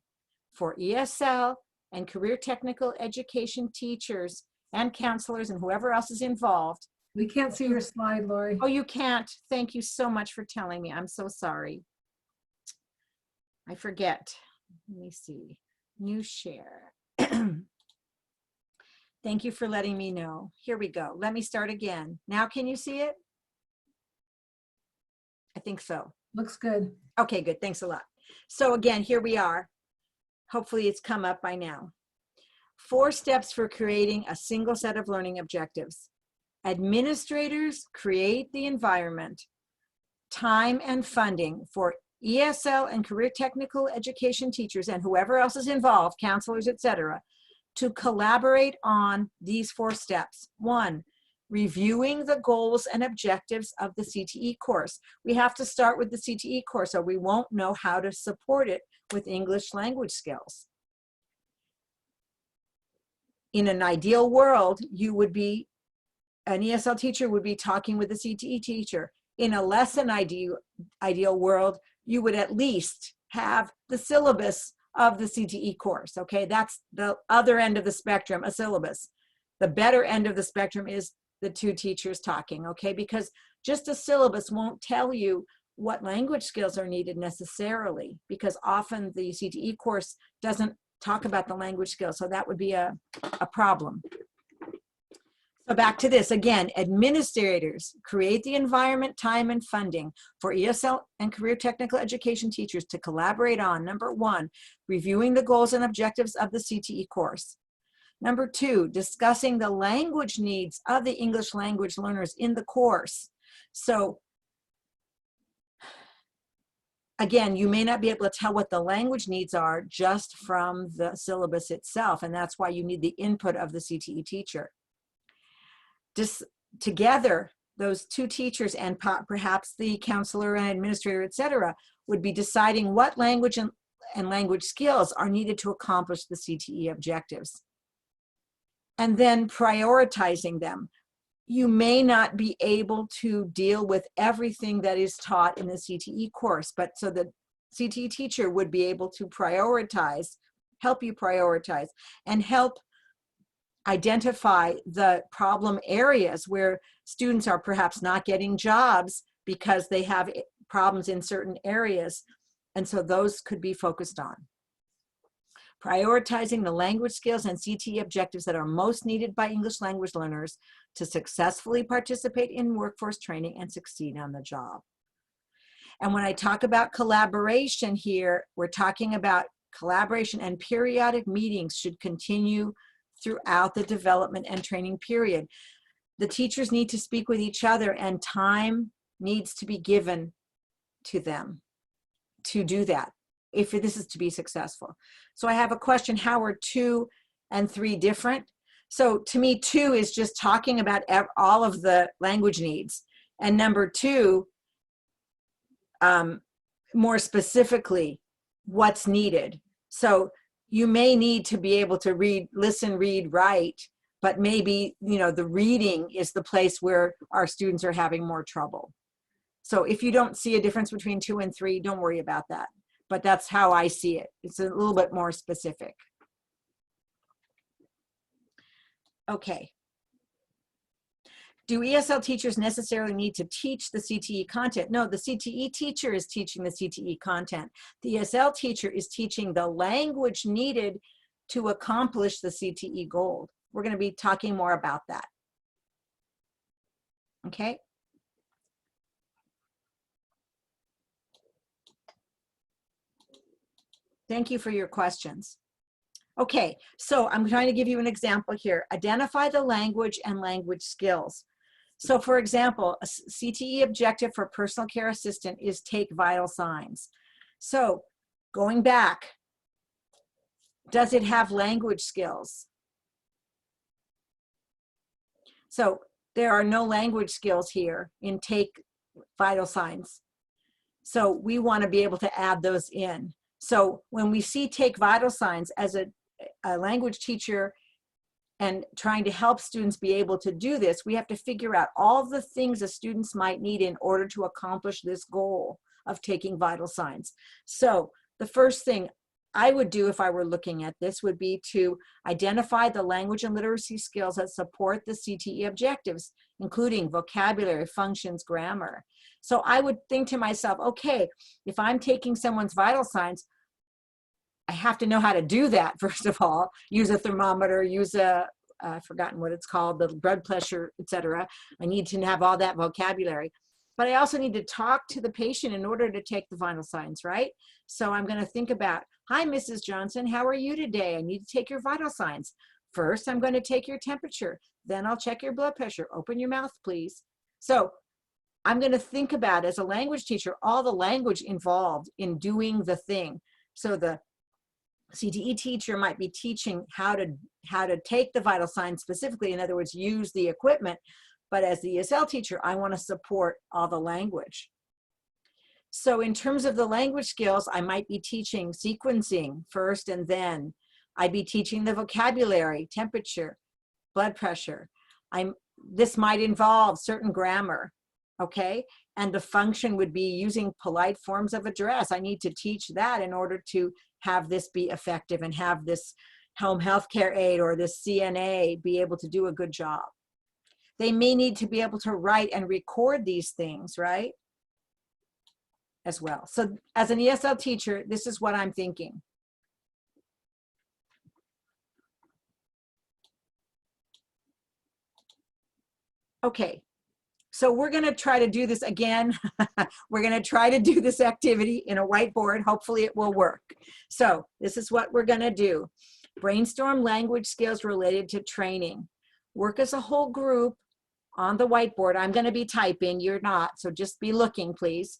A: for ESL and career technical education teachers and counselors and whoever else is involved.
J: We can't see your slide, Lori.
A: Oh, you can't. Thank you so much for telling me. I'm so sorry. I forget. Let me see. New share. Thank you for letting me know. Here we go. Let me start again. Now, can you see it? I think so.
J: Looks good.
A: Okay, good. Thanks a lot. So again, here we are. Hopefully it's come up by now. 4 steps for creating a single set of learning objectives. Administrators create the environment, time and funding for ESL and career technical education teachers and whoever else is involved, counselors, etc., to collaborate on these 4 steps. 1, reviewing the goals and objectives of the CTE course. We have to start with the CTE course or we won't know how to support it with English language skills. In an ideal world, an ESL teacher would be talking with the CTE teacher. In a less than ideal world, you would at least have the syllabus of the CTE course, okay? That's the other end of the spectrum, a syllabus. The better end of the spectrum is the 2 teachers talking, okay? Because just a syllabus won't tell you what language skills are needed necessarily, because often the CTE course doesn't talk about the language skills, so that would be a problem. So back to this again, administrators create the environment, time, and funding for ESL and career technical education teachers to collaborate on, number 1, reviewing the goals and objectives of the CTE course. Number 2, discussing the language needs of the English language learners in the course. So again, you may not be able to tell what the language needs are just from the syllabus itself, and that's why you need the input of the CTE teacher. Just together, those 2 teachers and perhaps the counselor and administrator, etc., would be deciding what language and language skills are needed to accomplish the CTE objectives. And then prioritizing them. You may not be able to deal with everything that is taught in the CTE course, but so the CTE teacher would be able to prioritize, help you prioritize, and help identify the problem areas where students are perhaps not getting jobs because they have problems in certain areas. And so those could be focused on. Prioritizing the language skills and CTE objectives that are most needed by English language learners to successfully participate in workforce training and succeed on the job. And when I talk about collaboration here, we're talking about collaboration, and periodic meetings should continue throughout the development and training period. The teachers need to speak with each other, and time needs to be given to them to do that if this is to be successful. So I have a question: how are 2 and 3 different? So to me, 2 is just talking about all of the language needs, and number 2, more specifically, what's needed. So you may need to be able to read, listen, read, write, but maybe, the reading is the place where our students are having more trouble. So if you don't see a difference between 2 and 3, don't worry about that. But that's how I see it. It's a little bit more specific. Okay. Do ESL teachers necessarily need to teach the CTE content? No, the CTE teacher is teaching the CTE content. The ESL teacher is teaching the language needed to accomplish the CTE goal. We're going to be talking more about that. Okay. Thank you for your questions. Okay, so I'm trying to give you an example here. Identify the language and language skills. So for example, a CTE objective for personal care assistant is take vital signs. So going back, does it have language skills? So there are no language skills here in take vital signs. So we want to be able to add those in. So when we see take vital signs as a language teacher and trying to help students be able to do this, we have to figure out all the things the students might need in order to accomplish this goal of taking vital signs. So the first thing I would do if I were looking at this would be to identify the language and literacy skills that support the CTE objectives, including vocabulary, functions, grammar. So I would think to myself, okay, if I'm taking someone's vital signs, I have to know how to do that, first of all. Use a thermometer, use a, I've forgotten what it's called, the blood pressure, etc. I need to have all that vocabulary. But I also need to talk to the patient in order to take the vital signs, right? So I'm going to think about, hi, Mrs. Johnson, how are you today? I need to take your vital signs. First, I'm going to take your temperature. Then I'll check your blood pressure. Open your mouth, please. So I'm going to think about, as a language teacher, all the language involved in doing the thing. So the CTE teacher might be teaching how to take the vital signs specifically, in other words, use the equipment. But as the ESL teacher, I want to support all the language. So in terms of the language skills, I might be teaching sequencing first, and then I'd be teaching the vocabulary, temperature, blood pressure. This might involve certain grammar, okay? And the function would be using polite forms of address. I need to teach that in order to have this be effective and have this home healthcare aide or this CNA be able to do a good job. They may need to be able to write and record these things, right? As well. So as an ESL teacher, this is what I'm thinking. Okay, so we're going to try to do this again. We're going to try to do this activity in a whiteboard. Hopefully it will work. So this is what we're going to do. Brainstorm language skills related to training. Work as a whole group on the whiteboard. I'm going to be typing, you're not, so just be looking, please.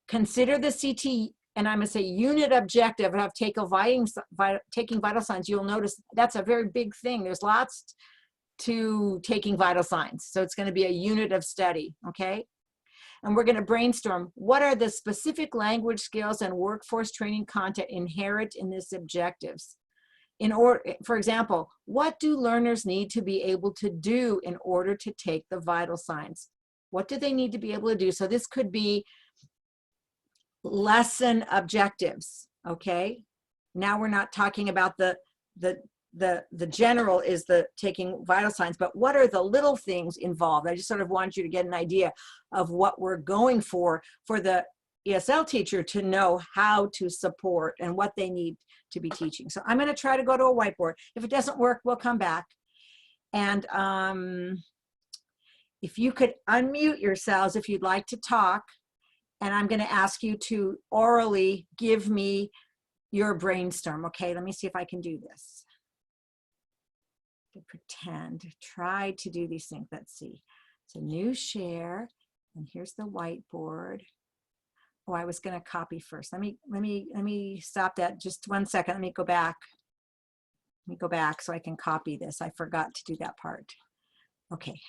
A: Consider the CT, and I'm going to say unit objective of taking vital signs. You'll notice that's a very big thing. There's lots to taking vital signs. So it's going to be a unit of study, okay? And we're going to brainstorm, what are the specific language skills and workforce training content inherent in this objectives? For example, what do learners need to be able to do in order to take the vital signs? What do they need to be able to do? So this could be lesson objectives, okay? Now we're not talking about the general is the taking vital signs, but what are the little things involved? I just sort of want you to get an idea of what we're going for the ESL teacher to know how to support and what they need to be teaching. So I'm going to try to go to a whiteboard. If it doesn't work, we'll come back. And if you could unmute yourselves if you'd like to talk, and I'm going to ask you to orally give me your brainstorm. Okay, let me see if I can do this. Pretend, try to do these things. Let's see. It's a new share, and here's the whiteboard. Oh, I was going to copy first. Let me stop that just 1 second. Let me go back. Let me go back so I can copy this. I forgot to do that part. Okay.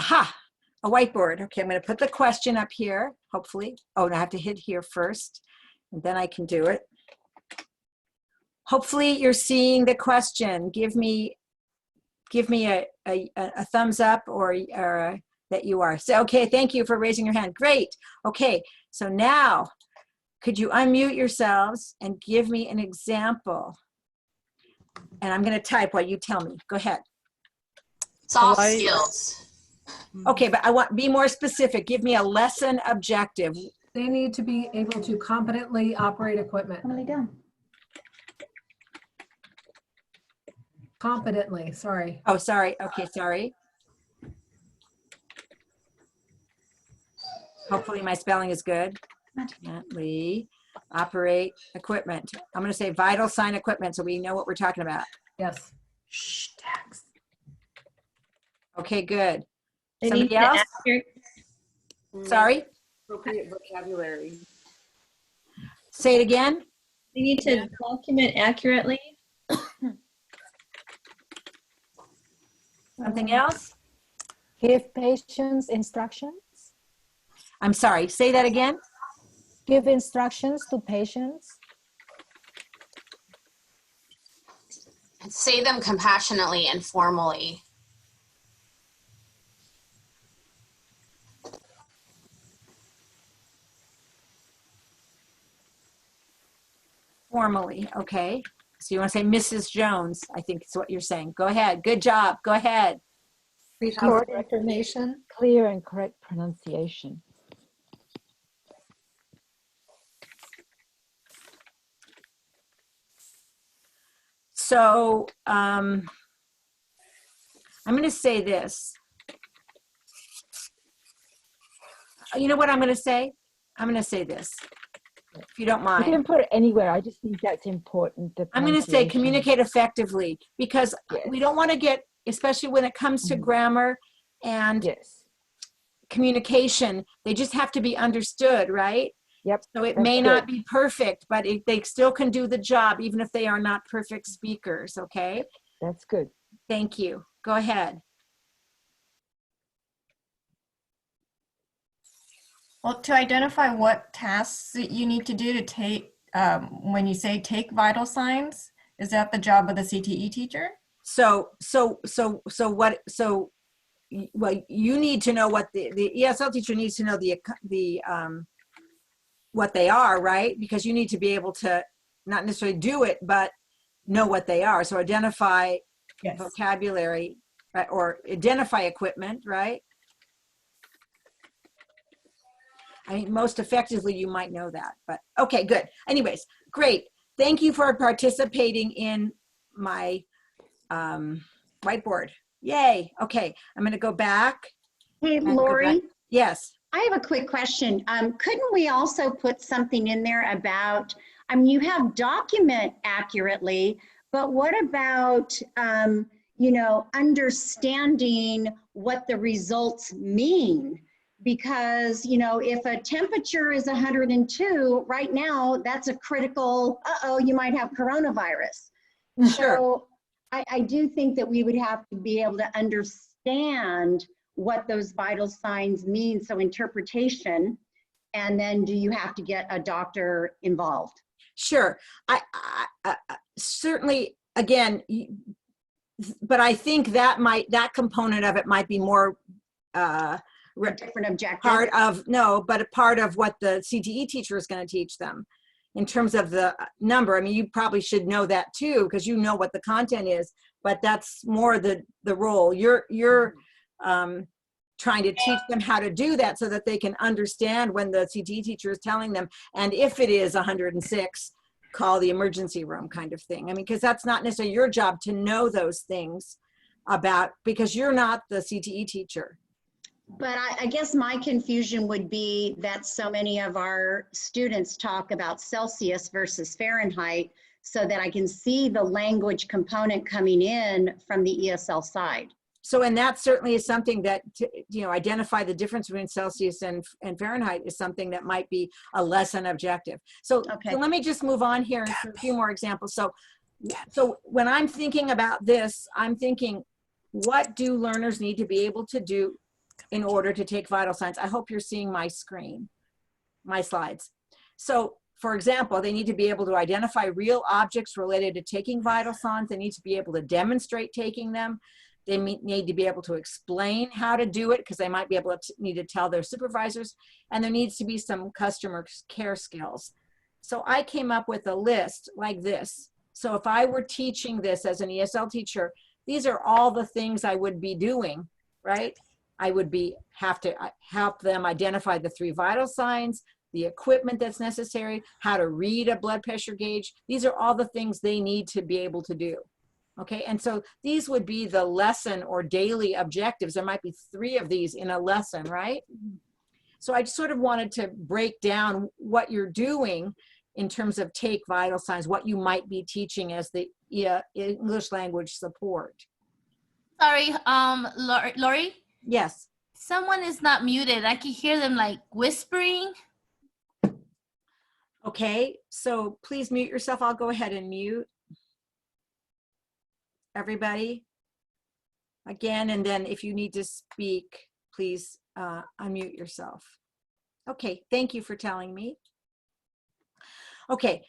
A: Aha, a whiteboard. Okay, I'm going to put the question up here, hopefully. Oh, and I have to hit here first, and then I can do it. Hopefully you're seeing the question. Give me a thumbs up or that you are. So, okay, thank you for raising your hand. Great. Okay, so now, could you unmute yourselves and give me an example? And I'm going to type while you tell me. Go ahead.
K: Soft skills.
A: Okay, but I want be more specific. Give me a lesson objective.
J: They need to be able to competently operate equipment.
H: How many down?
J: Competently, sorry.
A: Oh, sorry. Okay, sorry. Hopefully my spelling is good. Competently operate equipment. I'm going to say vital sign equipment so we know what we're talking about.
J: Yes.
H: Shh, tags.
A: Okay, good.
H: They
A: Somebody
H: need to
A: else?
H: accurate-
A: Sorry?
C: Appropriate vocabulary.
A: Say it again.
H: They need to document accurately.
A: Something else?
L: Give patients instructions.
A: I'm sorry. Say that again.
L: Give instructions to patients.
K: Say them compassionately and formally.
A: Formally. Okay. So you want to say Mrs. Jones, I think is what you're saying. Go ahead. Good job. Go ahead.
L: Record information. Clear and correct pronunciation.
A: So I'm going to say this. You know what I'm going to say? I'm going to say this, if you don't
L: You
A: mind.
L: can put it anywhere. I just think that's important. The
A: I'm going to say
L: pronunciation.
A: communicate effectively, because
L: Yes.
A: we don't want to get, especially when it comes to grammar and
L: Yes.
A: communication, they just have to be understood, right?
L: Yep.
A: So it
L: that's
A: may not
L: good.
A: be perfect, but they still can do the job, even if they are not perfect speakers, okay?
L: That's good.
A: Thank you. Go ahead.
I: Well, to identify what tasks that you need to do to take, when you say take vital signs, is that the job of the CTE teacher?
A: Well, you need to know what the ESL teacher needs to know what they are, right? Because you need to be able to not necessarily do it, but know what they are. So identify vocabulary, right? Or identify equipment, right? I mean, most effectively, you might know that, but okay, good. Anyways, great. Thank you for participating in my whiteboard. Yay. Okay, I'm going to go back.
M: Hey,
A: and go
M: Lori,
A: back. Yes.
M: I have a quick question. Couldn't we also put something in there about, I mean, you have document accurately, but what about, you know, understanding what the results mean? Because, you know, if a temperature is 102, right now, that's a critical, you might have coronavirus.
A: Sure.
M: So I do think that we would have to be able to understand what those vital signs mean. So interpretation, and then do you have to get a doctor involved?
A: Sure. I certainly, again, but I think that component of it might be more
M: different objective.
A: Part of but a part of what the CTE teacher is going to teach them in terms of the number. I mean, you probably should know that too, because you know what the content is, but that's more the role. You're trying to teach them how to do that so that they can understand when the CTE teacher is telling them, and if it is 106, call the emergency room kind of thing. I mean, because that's not necessarily your job to know those things because you're not the CTE teacher.
M: But I guess my confusion would be that so many of our students talk about Celsius versus Fahrenheit, so that I can see the language component coming in from the ESL side.
A: So, and that certainly is something that, you know, identify the difference between Celsius and Fahrenheit is something that might be a lesson objective. So,
M: okay.
A: So let me just move on here and for a few more examples. So when I'm thinking about this, I'm thinking, what do learners need to be able to do in order to take vital signs? I hope you're seeing my screen, my slides. So for example, they need to be able to identify real objects related to taking vital signs. They need to be able to demonstrate taking them. They need to be able to explain how to do it because they might be able to need to tell their supervisors, and there needs to be some customer care skills. So I came up with a list like this. So if I were teaching this as an ESL teacher, these are all the things I would be doing, right? I would have to help them identify the 3 vital signs, the equipment that's necessary, how to read a blood pressure gauge. These are all the things they need to be able to do. Okay, and so these would be the lesson or daily objectives. There might be 3 of these in a lesson, right? So I just sort of wanted to break down what you're doing in terms of take vital signs, what you might be teaching as the English language support.
N: Sorry, Lori?
A: Yes.
N: Someone is not muted. I can hear them like whispering.
A: Okay, so please mute yourself. I'll go ahead and mute everybody again, and then if you need to speak, please unmute yourself. Okay, thank you for telling me. Okay,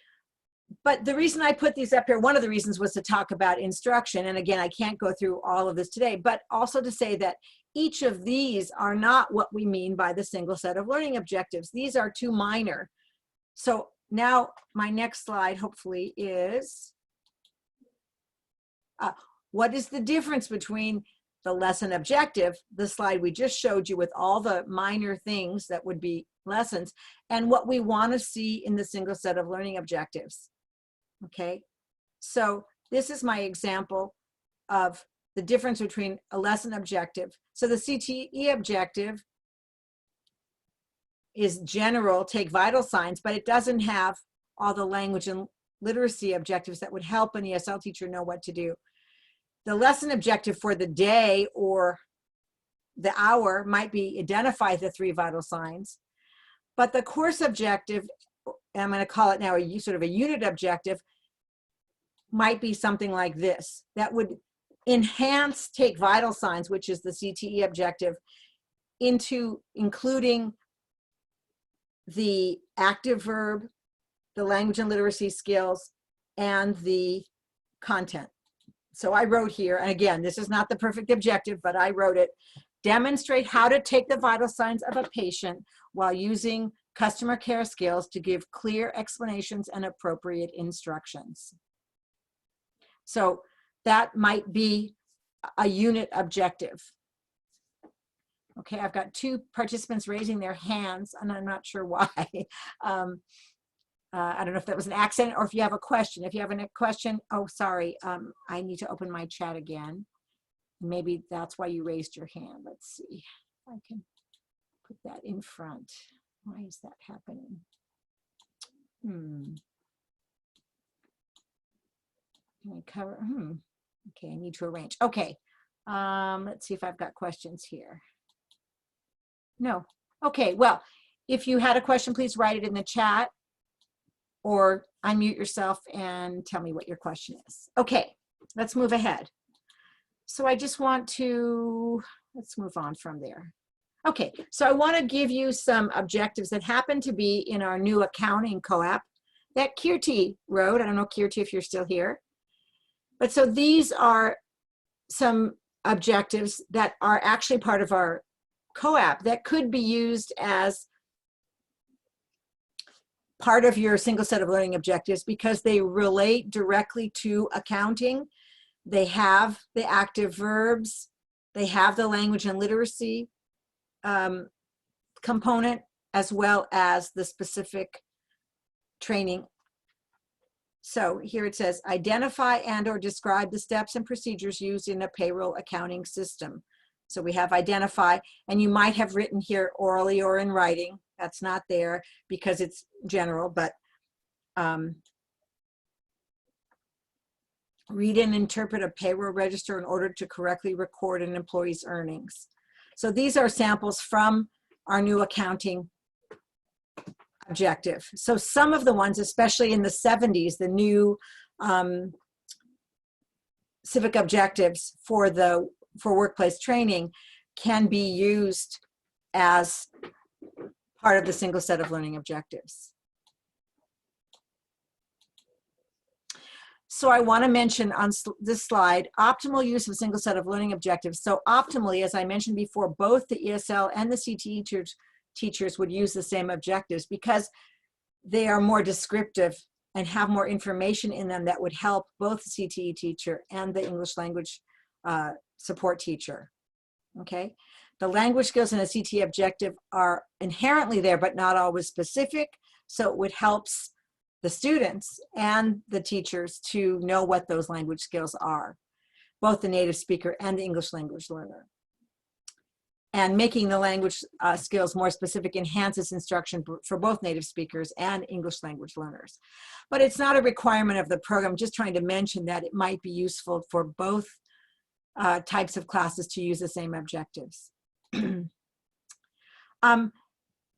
A: but the reason I put these up here, one of the reasons was to talk about instruction, and again, I can't go through all of this today, but also to say that each of these are not what we mean by the single set of learning objectives. These are too minor. So now my next slide hopefully is what is the difference between the lesson objective, the slide we just showed you with all the minor things that would be lessons, and what we want to see in the single set of learning objectives. Okay, so this is my example of the difference between a lesson objective. So the CTE objective is general, take vital signs, but it doesn't have all the language and literacy objectives that would help an ESL teacher know what to do. The lesson objective for the day or the hour might be identify the 3 vital signs, but the course objective, and I'm going to call it now a sort of a unit objective, might be something like this. That would enhance take vital signs, which is the CTE objective, into including the active verb, the language and literacy skills, and the content. So I wrote here, and again, this is not the perfect objective, but I wrote it, demonstrate how to take the vital signs of a patient while using customer care skills to give clear explanations and appropriate instructions. So that might be a unit objective. Okay, I've got 2 participants raising their hands, and I'm not sure why. I don't know if that was an accident or if you have a question. If you have a question, oh, sorry, I need to open my chat again. Maybe that's why you raised your hand. Let's see if I can put that in front. Why is that happening? Can I cover? Okay, I need to arrange. Okay, let's see if I've got questions here. No. Okay, well, if you had a question, please write it in the chat or unmute yourself and tell me what your question is. Okay, let's move ahead. So I just want to, let's move on from there. Okay, so I want to give you some objectives that happen to be in our new accounting COAAP that Kirti wrote. I don't know, Kirti, if you're still here. But so these are some objectives that are actually part of our COAAP that could be used as part of your single set of learning objectives because they relate directly to accounting. They have the active verbs, they have the language and literacy component, as well as the specific training. So here it says, identify and or describe the steps and procedures used in a payroll accounting system. So we have identify, and you might have written here orally or in writing. That's not there because it's general, but read and interpret a payroll register in order to correctly record an employee's earnings. So these are samples from our new accounting objective. So some of the ones, especially in the 70s, the new civic objectives for workplace training can be used as part of the single set of learning objectives. So I want to mention on this slide, optimal use of a single set of learning objectives. So optimally, as I mentioned before, both the ESL and the CTE teachers would use the same objectives because they are more descriptive and have more information in them that would help both the CTE teacher and the English language support teacher, okay? The language skills in a CTE objective are inherently there, but not always specific, so it would help the students and the teachers to know what those language skills are, both the native speaker and the English language learner. And making the language skills more specific enhances instruction for both native speakers and English language learners. But it's not a requirement of the program, just trying to mention that it might be useful for both types of classes to use the same objectives.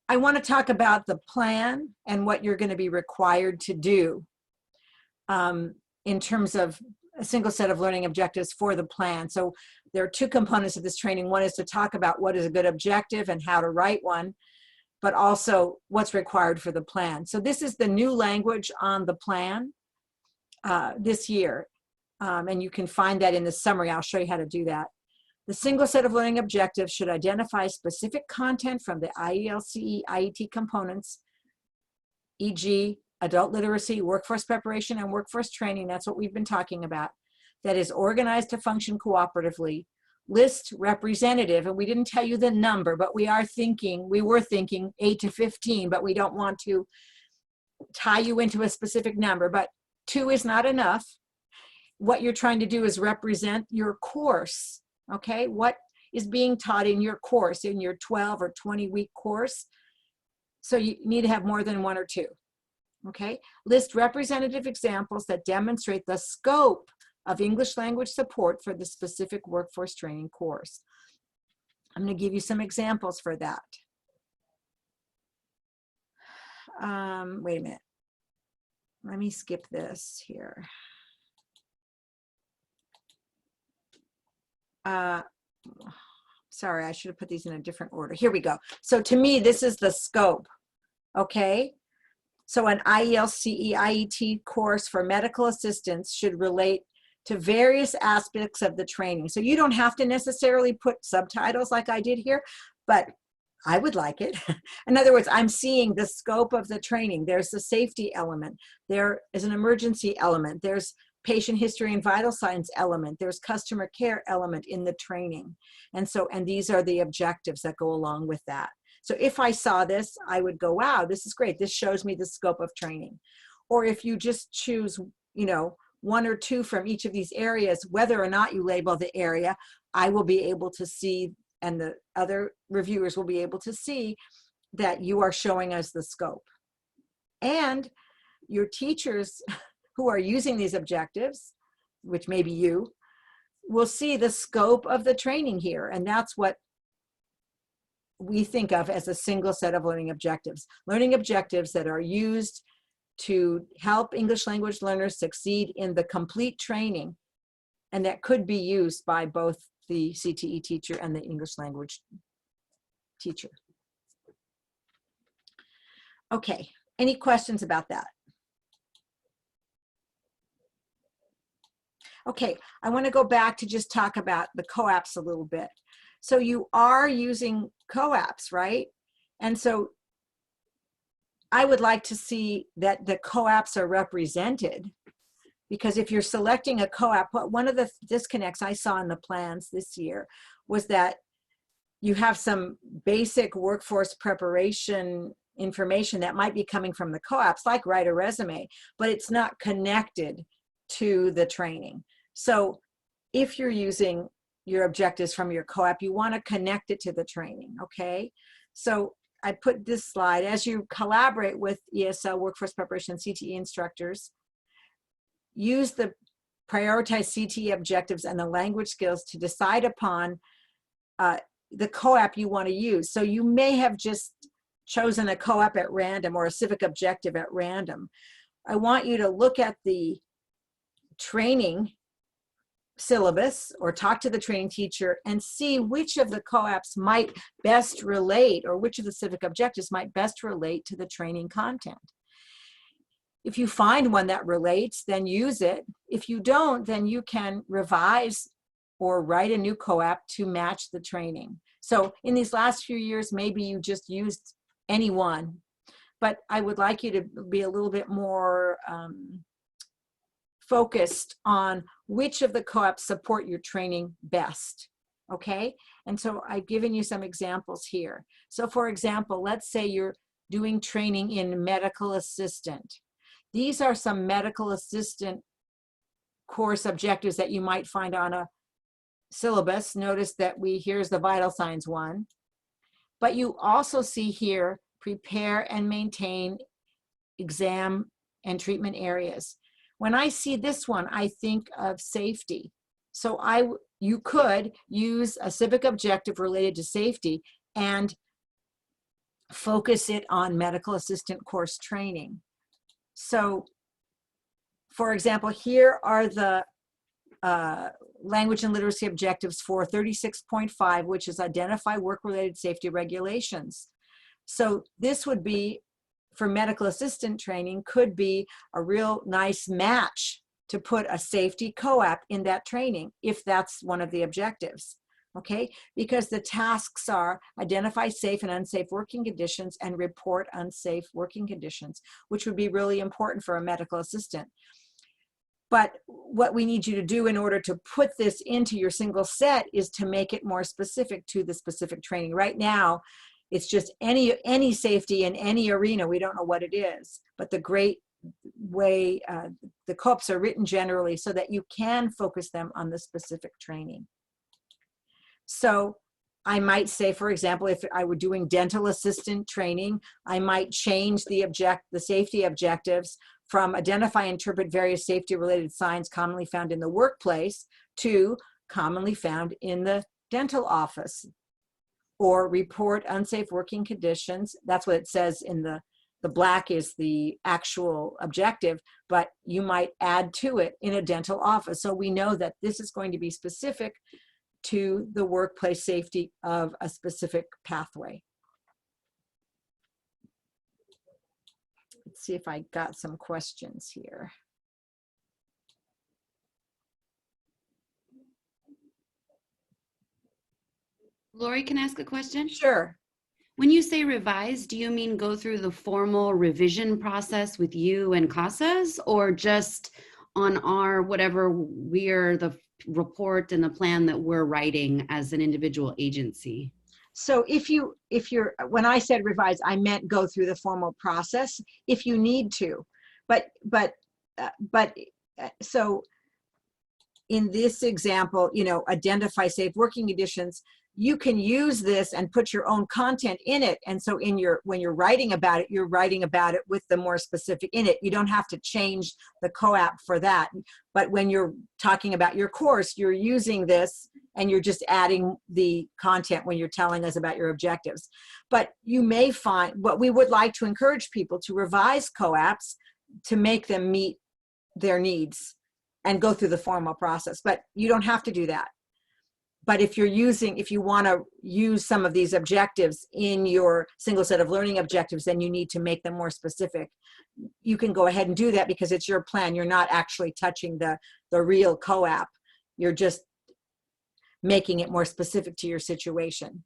A: I want to talk about the plan and what you're going to be required to do in terms of a single set of learning objectives for the plan. So there are two components of this training. One is to talk about what is a good objective and how to write one, but also what's required for the plan. So this is the new language on the plan this year. And you can find that in the summary. I'll show you how to do that. The single set of learning objectives should identify specific content from the IELCE IET components, e.g. adult literacy, workforce preparation, and workforce training. That's what we've been talking about. That is organized to function cooperatively. List representative, and we didn't tell you the number, but we were thinking 8 to 15, but we don't want to tie you into a specific number, but 2 is not enough. What you're trying to do is represent your course. Okay, what is being taught in your course, in your 12 or 20-week course? So you need to have more than 1 or 2. Okay, list representative examples that demonstrate the scope of English language support for the specific workforce training course. I'm going to give you some examples for that. Wait a minute. Let me skip this here. Sorry, I should have put these in a different order. Here we go. So to me, this is the scope, okay? So an IELCE IET course for medical assistants should relate to various aspects of the training. So you don't have to necessarily put subtitles like I did here, but I would like it. In other words, I'm seeing the scope of the training. There's the safety element. There is an emergency element. There's patient history and vital signs element. There's customer care element in the training. And these are the objectives that go along with that. So if I saw this, I would go, wow, this is great. This shows me the scope of training. Or if you just choose, 1 or 2 from each of these areas, whether or not you label the area, I will be able to see, and the other reviewers will be able to see that you are showing us the scope. And your teachers who are using these objectives, which may be you, will see the scope of the training here. And that's what we think of as a single set of learning objectives. Learning objectives that are used to help English language learners succeed in the complete training, and that could be used by both the CTE teacher and the English language teacher. Okay, any questions about that? Okay, I want to go back to just talk about the COAAPs a little bit. So you are using COAAPs, right? And so I would like to see that the COAAPs are represented, because if you're selecting a COAAP, one of the disconnects I saw in the plans this year was that you have some basic workforce preparation information that might be coming from the COAAPs, like write a resume, but it's not connected to the training. So if you're using your objectives from your COAAP, you want to connect it to the training, okay? So I put this slide, as you collaborate with ESL, workforce preparation, CTE instructors, use the prioritized CTE objectives and the language skills to decide upon the COAAP you want to use. So you may have just chosen a COAAP at random or a civic objective at random. I want you to look at the training syllabus or talk to the training teacher and see which of the COAAPs might best relate, or which of the civic objectives might best relate to the training content. If you find one that relates, then use it. If you don't, then you can revise or write a new COAAP to match the training. So in these last few years, maybe you just used any one, but I would like you to be a little bit more focused on which of the COAAPs support your training best, okay? And so I've given you some examples here. So for example, let's say you're doing training in medical assistant. These are some medical assistant course objectives that you might find on a syllabus. Notice that here's the vital signs one, but you also see here, prepare and maintain exam and treatment areas. When I see this one, I think of safety. So you could use a civic objective related to safety and focus it on medical assistant course training. So, for example, here are the language and literacy objectives for 36.5, which is identify work-related safety regulations. So this would be, for medical assistant training, could be a real nice match to put a safety COAAP in that training, if that's one of the objectives, okay? Because the tasks are identify safe and unsafe working conditions and report unsafe working conditions, which would be really important for a medical assistant. But what we need you to do in order to put this into your single set is to make it more specific to the specific training. Right now, it's just any safety in any arena. We don't know what it is, but the great way the COAAPs are written generally so that you can focus them on the specific training. So I might say, for example, if I were doing dental assistant training, I might change the safety objectives from identify and interpret various safety related signs commonly found in the workplace to commonly found in the dental office, or report unsafe working conditions. That's what it says in the black is the actual objective, but you might add to it in a dental office. So we know that this is going to be specific to the workplace safety of a specific pathway. Let's see if I got some questions here.
O: Lori, can I ask a question?
A: Sure.
O: When you say revise, do you mean go through the formal revision process with you and CASAs, or just on our whatever we're the report and the plan that we're writing as an individual agency?
A: So when I said revise, I meant go through the formal process if you need to, so in this example, identify safe working conditions, you can use this and put your own content in it. And so when you're writing about it, you're writing about it with the more specific in it. You don't have to change the COAAP for that. But when you're talking about your course, you're using this and you're just adding the content when you're telling us about your objectives. But you may find, what we would like to encourage people to revise COAAPs to make them meet their needs and go through the formal process. But you don't have to do that. But if you want to use some of these objectives in your single set of learning objectives, then you need to make them more specific. You can go ahead and do that because it's your plan. You're not actually touching the real COAAP. You're just making it more specific to your situation.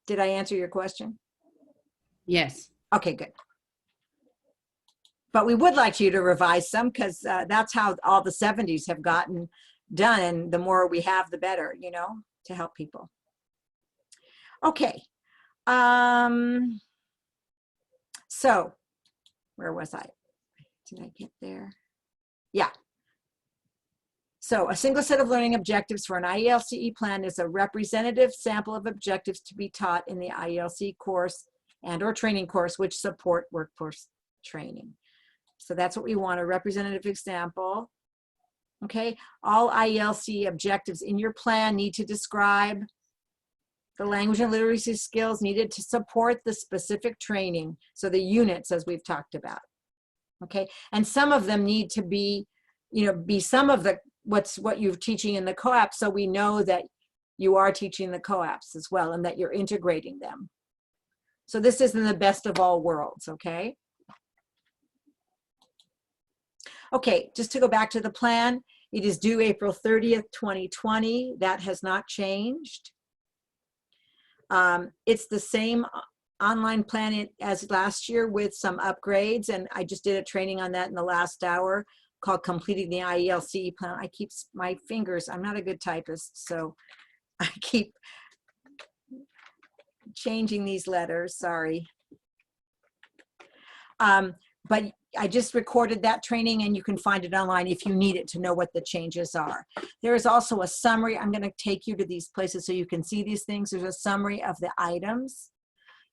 A: Did I answer your question?
O: Yes.
A: Okay, good. But we would like you to revise some because that's how all the 70s have gotten done, and the more we have, the better, to help people. Okay. So where was I? Did I get there? Yeah. So a single set of learning objectives for an IELCE plan is a representative sample of objectives to be taught in the IELCE course and or training course which support workforce training. So that's what we want, a representative example. Okay, all IELCE objectives in your plan need to describe the language and literacy skills needed to support the specific training. So the units, as we've talked about. Okay, and some of them need to be, be some of the what you're teaching in the COAAP, so we know that you are teaching the COAAPs as well and that you're integrating them. So this isn't the best of all worlds, okay? Okay, just to go back to the plan, it is due April 30th, 2020. That has not changed. It's the same online plan as last year with some upgrades, and I just did a training on that in the last hour called Completing the IELCE Plan. I keep my fingers, I'm not a good typist, so I keep changing these letters, sorry. But I just recorded that training and you can find it online if you need it to know what the changes are. There is also a summary. I'm going to take you to these places so you can see these things. There's a summary of the items,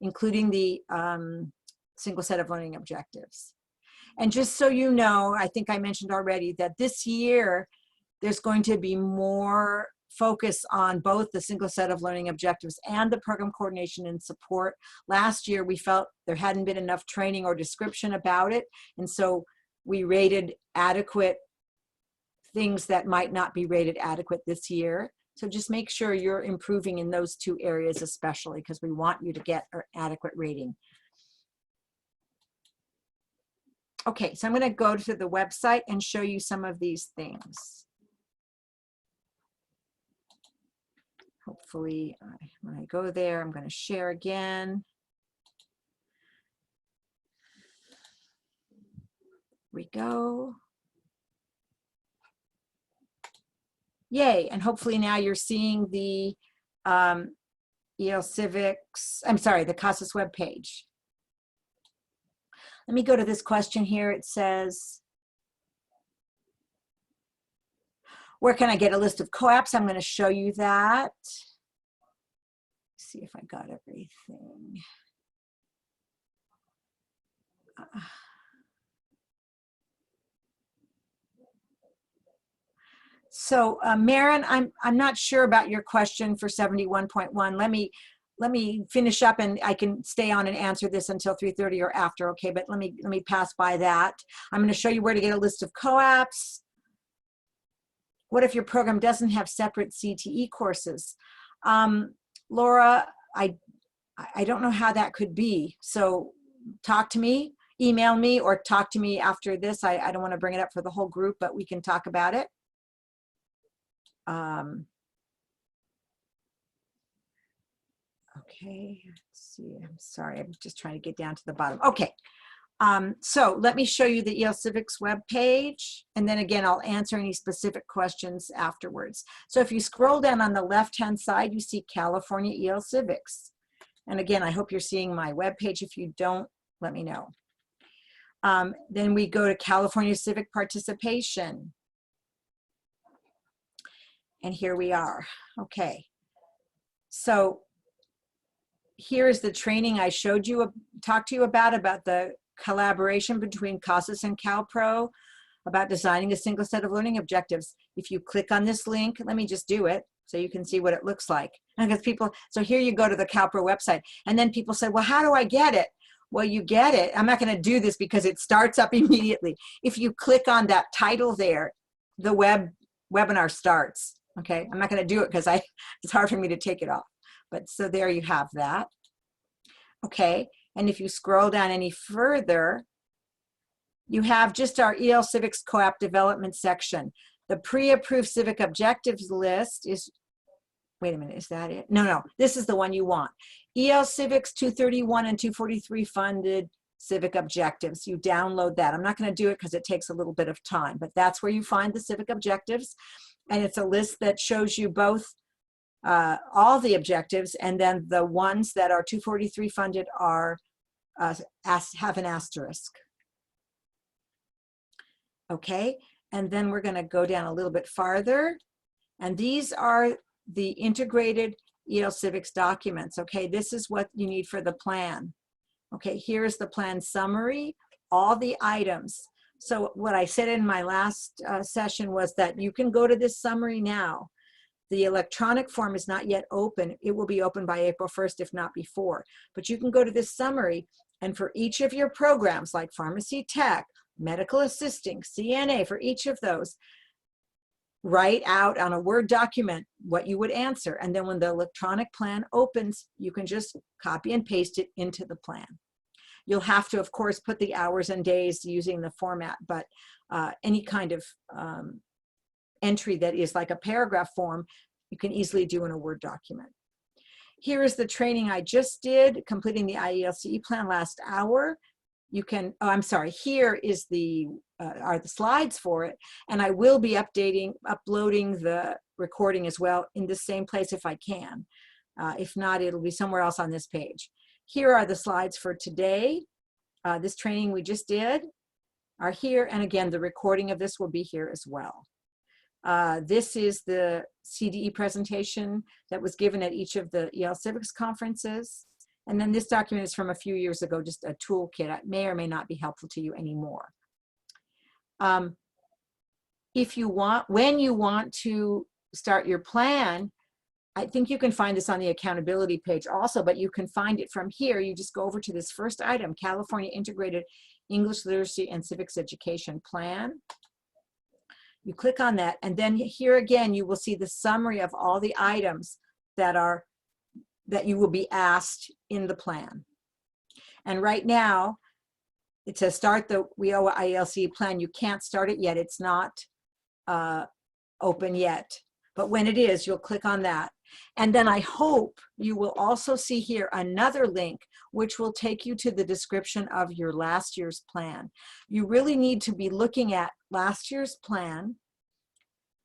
A: including the single set of learning objectives. And just so you know, I think I mentioned already that this year there's going to be more focus on both the single set of learning objectives and the program coordination and support. Last year, we felt there hadn't been enough training or description about it, and so we rated adequate things that might not be rated adequate this year. So just make sure you're improving in those two areas especially, because we want you to get an adequate rating. Okay, so I'm going to go to the website and show you some of these things. Hopefully, when I go there, I'm going to share again. Here we go. Yay, and hopefully now you're seeing the EL Civics, I'm sorry, the CASAS webpage. Let me go to this question here. It says, where can I get a list of COAAPs? I'm going to show you that. Let's see if I got everything. So Maren, I'm not sure about your question for 71.1. Let me finish up and I can stay on and answer this until 3:30 or after, okay? But let me pass by that. I'm going to show you where to get a list of COAAPs. What if your program doesn't have separate CTE courses? Laura, I don't know how that could be. So talk to me, email me, or talk to me after this. I don't want to bring it up for the whole group, but we can talk about it. Okay, let's see, I'm sorry, I'm just trying to get down to the bottom. Okay, so let me show you the EL Civics webpage, and then again, I'll answer any specific questions afterwards. So if you scroll down on the left-hand side, you see California EL Civics. And again, I hope you're seeing my webpage. If you don't, let me know. Then we go to California Civic Participation. And here we are. Okay, so here's the training I showed you, talked to you about the collaboration between CASAS and CalPro, about designing a single set of learning objectives. If you click on this link, let me just do it so you can see what it looks like. And because people, so here you go to the CalPro website, and then people say, well, how do I get it? Well, you get it. I'm not going to do this because it starts up immediately. If you click on that title there, the webinar starts. Okay, I'm not going to do it because it's hard for me to take it off. But so there you have that. Okay, and if you scroll down any further, you have just our EL Civics COAAP development section. The pre-approved civic objectives list is, wait a minute, is that it? No, this is the one you want. EL Civics 231 and 243 funded civic objectives. You download that. I'm not going to do it because it takes a little bit of time, but that's where you find the civic objectives. And it's a list that shows you both all the objectives, and then the ones that are 243 funded are have an asterisk. Okay, and then we're going to go down a little bit farther, and these are the integrated EL Civics documents. Okay, this is what you need for the plan. Okay, here's the plan summary, all the items. So what I said in my last session was that you can go to this summary now. The electronic form is not yet open. It will be open by April 1st, if not before. But you can go to this summary, and for each of your programs, like pharmacy tech, medical assisting, CNA, for each of those, write out on a Word document what you would answer. And then when the electronic plan opens, you can just copy and paste it into the plan. You'll have to, of course, put the hours and days using the format, but any kind of entry that is like a paragraph form, you can easily do in a Word document. Here is the training I just did, completing the IELCE plan last hour. You can, oh, I'm sorry, here is are the slides for it, and I will be uploading the recording as well in the same place if I can. If not, it'll be somewhere else on this page. Here are the slides for today. This training we just did are here, and again, the recording of this will be here as well. This is the CDE presentation that was given at each of the EL Civics conferences. And then this document is from a few years ago, just a toolkit. It may or may not be helpful to you anymore. If you want, when you want to start your plan, I think you can find this on the accountability page also, but you can find it from here. You just go over to this first item, California Integrated English Literacy and Civics Education Plan. You click on that, and then here again, you will see the summary of all the items that you will be asked in the plan. And right now, it says start the WIOA IELCE plan. You can't start it yet. It's not open yet. But when it is, you'll click on that. And then I hope you will also see here another link which will take you to the description of your last year's plan. You really need to be looking at last year's plan,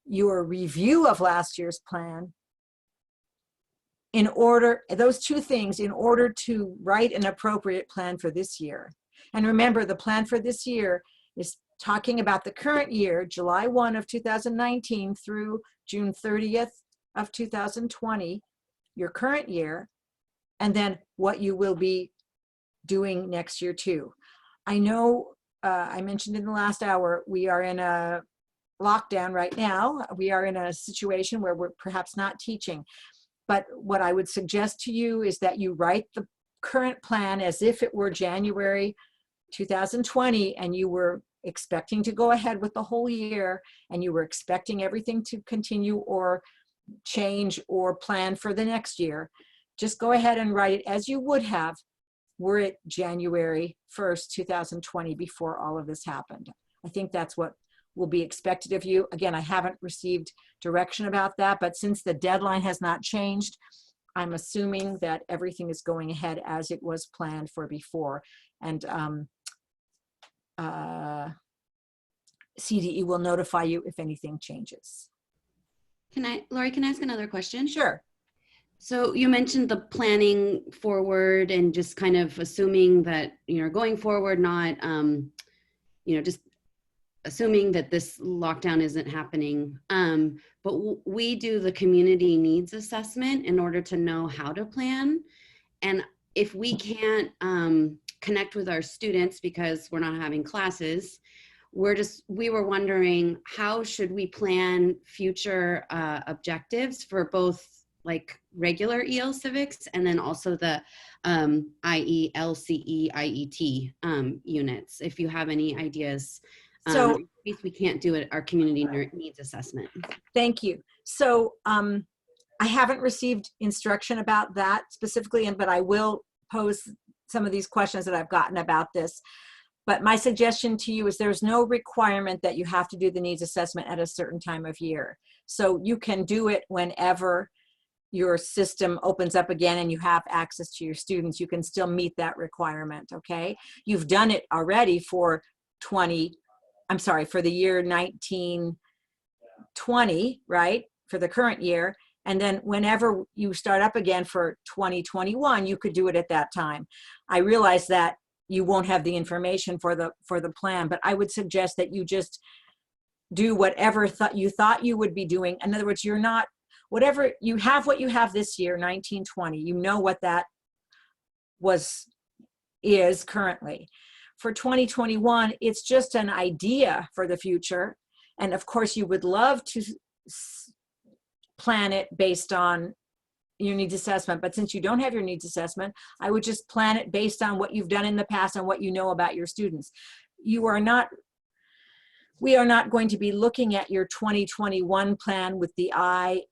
A: your review of last year's plan, in order, those two things, in order to write an appropriate plan for this year. And remember, the plan for this year is talking about the current year, July 1 of 2019 through June 30th of 2020, your current year, and then what you will be doing next year too. I know I mentioned in the last hour, we are in a lockdown right now. We are in a situation where we're perhaps not teaching. But what I would suggest to you is that you write the current plan as if it were January 2020 and you were expecting to go ahead with the whole year and you were expecting everything to continue or change or plan for the next year. Just go ahead and write it as you would have were it January 1st, 2020 before all of this happened. I think that's what will be expected of you. Again, I haven't received direction about that, but since the deadline has not changed, I'm assuming that everything is going ahead as it was planned for before. And CDE will notify you if anything changes.
O: Lori, can I ask another question?
A: Sure.
O: So you mentioned the planning forward and just kind of assuming that, going forward, not, just assuming that this lockdown isn't happening. But we do the community needs assessment in order to know how to plan. And if we can't connect with our students because we're not having classes, we were wondering, how should we plan future objectives for both like regular EL Civics and then also the IELCE, IET units, if you have any ideas. So in case we can't do it, our community needs assessment.
A: Thank you. So I haven't received instruction about that specifically, but I will pose some of these questions that I've gotten about this. But my suggestion to you is there's no requirement that you have to do the needs assessment at a certain time of year. So you can do it whenever your system opens up again and you have access to your students. You can still meet that requirement, okay? You've done it already for for the year 1920, right? For the current year. And then whenever you start up again for 2021, you could do it at that time. I realize that you won't have the information for the plan, but I would suggest that you just do whatever you thought you would be doing. In other words, you're not, whatever you have, what you have this year, 1920, you know what that is currently. For 2021, it's just an idea for the future. And of course, you would love to plan it based on your needs assessment, but since you don't have your needs assessment, I would just plan it based on what you've done in the past and what you know about your students. We are not going to be looking at your 2021 plan with the eye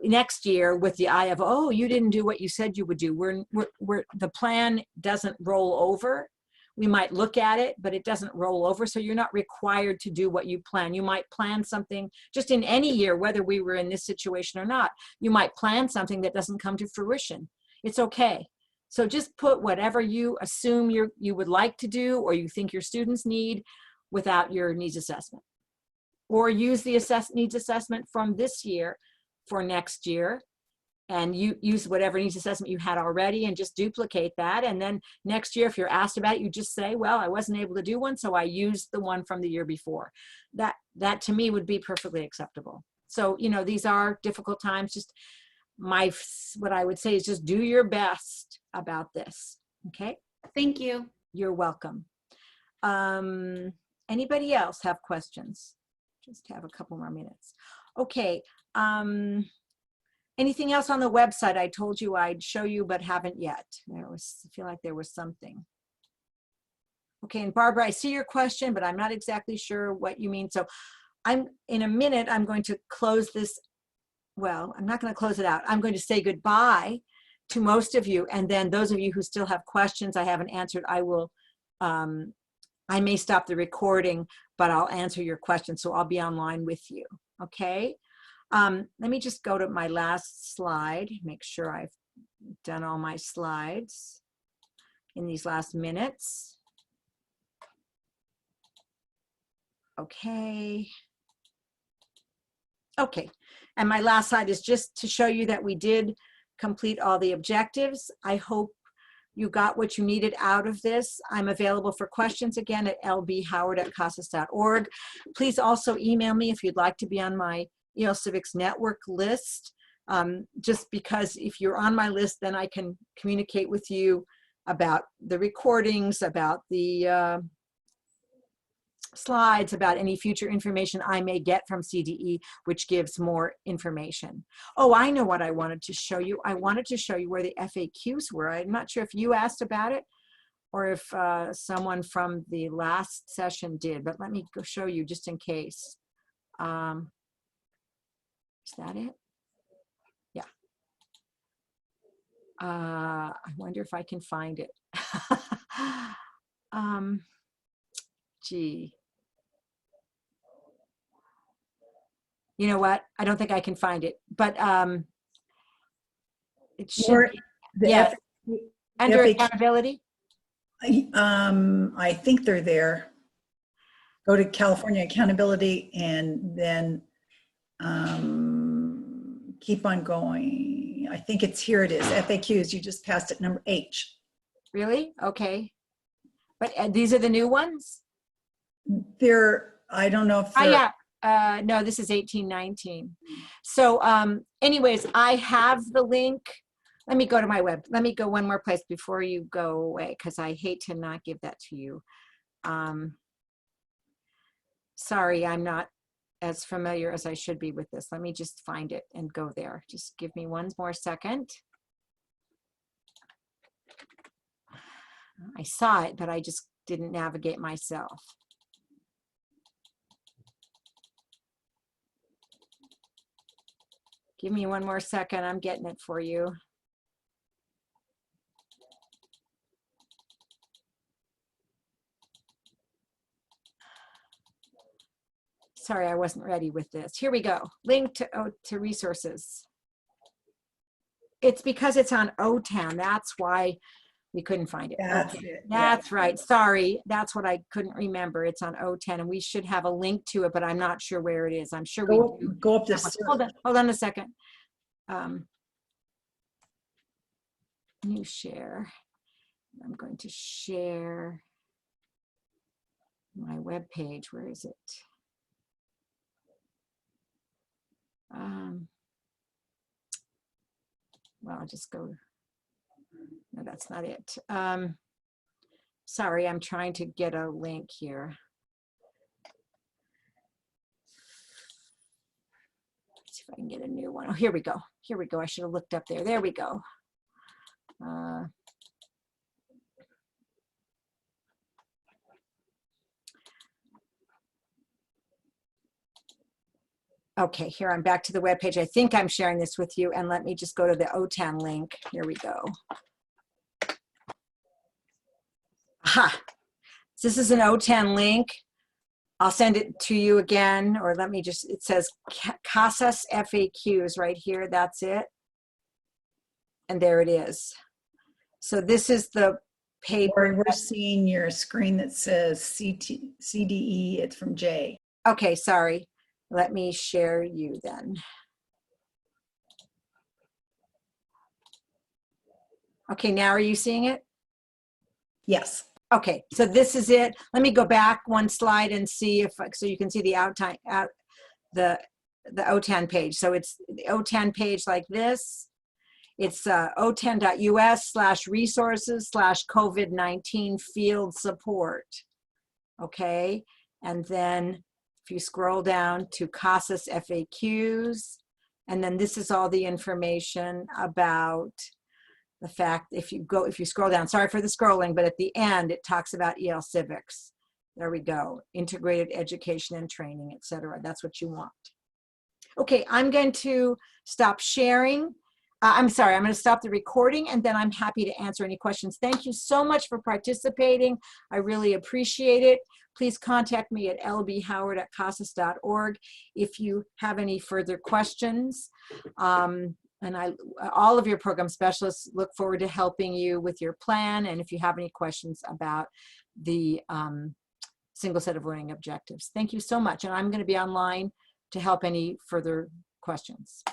A: next year with the eye of, oh, you didn't do what you said you would do. The plan doesn't roll over. We might look at it, but it doesn't roll over. So you're not required to do what you plan. You might plan something just in any year, whether we were in this situation or not. You might plan something that doesn't come to fruition. It's okay. So just put whatever you assume you would like to do or you think your students need without your needs assessment. Or use the needs assessment from this year for next year, and you use whatever needs assessment you had already and just duplicate that. And then next year, if you're asked about it, you just say, well, I wasn't able to do one, so I used the one from the year before. That to me would be perfectly acceptable. So, you know, these are difficult times. Just what I would say is just do your best about this. Okay.
O: Thank you.
A: You're welcome. Anybody else have questions? Just have a couple more minutes. Okay. Anything else on the website? I told you I'd show you, but haven't yet. I feel like there was something. Okay, and Barbara, I see your question, but I'm not exactly sure what you mean. So in a minute, I'm going to close this. Well, I'm not going to close it out. I'm going to say goodbye to most of you. And then those of you who still have questions I haven't answered, I will, I may stop the recording, but I'll answer your questions. So I'll be online with you, okay? Let me just go to my last slide, make sure I've done all my slides in these last minutes. Okay. Okay, and my last slide is just to show you that we did complete all the objectives. I hope you got what you needed out of this. I'm available for questions again at lbhoward@casas.org. Please also email me if you'd like to be on my IELTS Civics Network list, just because if you're on my list, then I can communicate with you about the recordings, about the slides, about any future information I may get from CDE, which gives more information. Oh, I know what I wanted to show you. I wanted to show you where the FAQs were. I'm not sure if you asked about it or if someone from the last session did, but let me go show you just in case. Is that it? Yeah. I wonder if I can find it. Gee. You know what? I don't think I can find it, but it should be, yeah, under accountability.
P: I think they're there. Go to California Accountability and then keep on going. I think it's here. It is FAQs. You just passed it, number H.
A: Really? Okay. But these are the new ones?
P: They're, I don't know if they're.
A: Yeah. No, this is 1819. So anyways, I have the link. Let me go to my web. Let me go one more place before you go away, because I hate to not give that to you. Sorry, I'm not as familiar as I should be with this. Let me just find it and go there. Just give me one more second. I saw it, but I just didn't navigate myself. Give me one more second. I'm getting it for you. Sorry, I wasn't ready with this. Here we go. Link to resources. It's because it's on OTAN. That's why we couldn't find it.
P: That's
A: okay.
P: it.
A: That's right. Sorry. That's what I couldn't remember. It's on OTAN and we should have a link to it, but I'm not sure where it is. I'm sure we do.
P: Go up this.
A: Hold on a second. New share. I'm going to share my web page. Where is it? Well, I'll just go. No, that's not it. Sorry, I'm trying to get a link here. Let's see if I can get a new one. Oh, here we go. Here we go. I should have looked up there. There we go. Okay, here I'm back to the web page. I think I'm sharing this with you, and let me just go to the OTAN link. Here we go. Aha, So this is an O10 link. I'll send it to you again, or let me just, it says CASAS FAQs right here. That's it. And there it is. So this is the paper.
P: We're seeing your screen that says CDE. It's from Jay.
A: Okay, sorry. Let me share you then. Okay, now are you seeing it?
P: Yes.
A: Okay, so this is it. Let me go back one slide and see if, so you can see the the O10 page. So it's the O10 page like this. It's o10.us/resources/COVID-19 field support. Okay, and then if you scroll down to CASAS FAQs, and then this is all the information about the fact, if you scroll down, sorry for the scrolling, but at the end it talks about EL Civics. There we go, integrated education and training, etc. That's what you want. Okay, I'm going to stop sharing. I'm sorry, I'm going to stop the recording, and then I'm happy to answer any questions. Thank you so much for participating. I really appreciate it. Please contact me at lbhoward@casas.org if you have any further questions. And all of your program specialists look forward to helping you with your plan, and if you have any questions about the single set of learning objectives. Thank you so much, and I'm going to be online to help any further questions.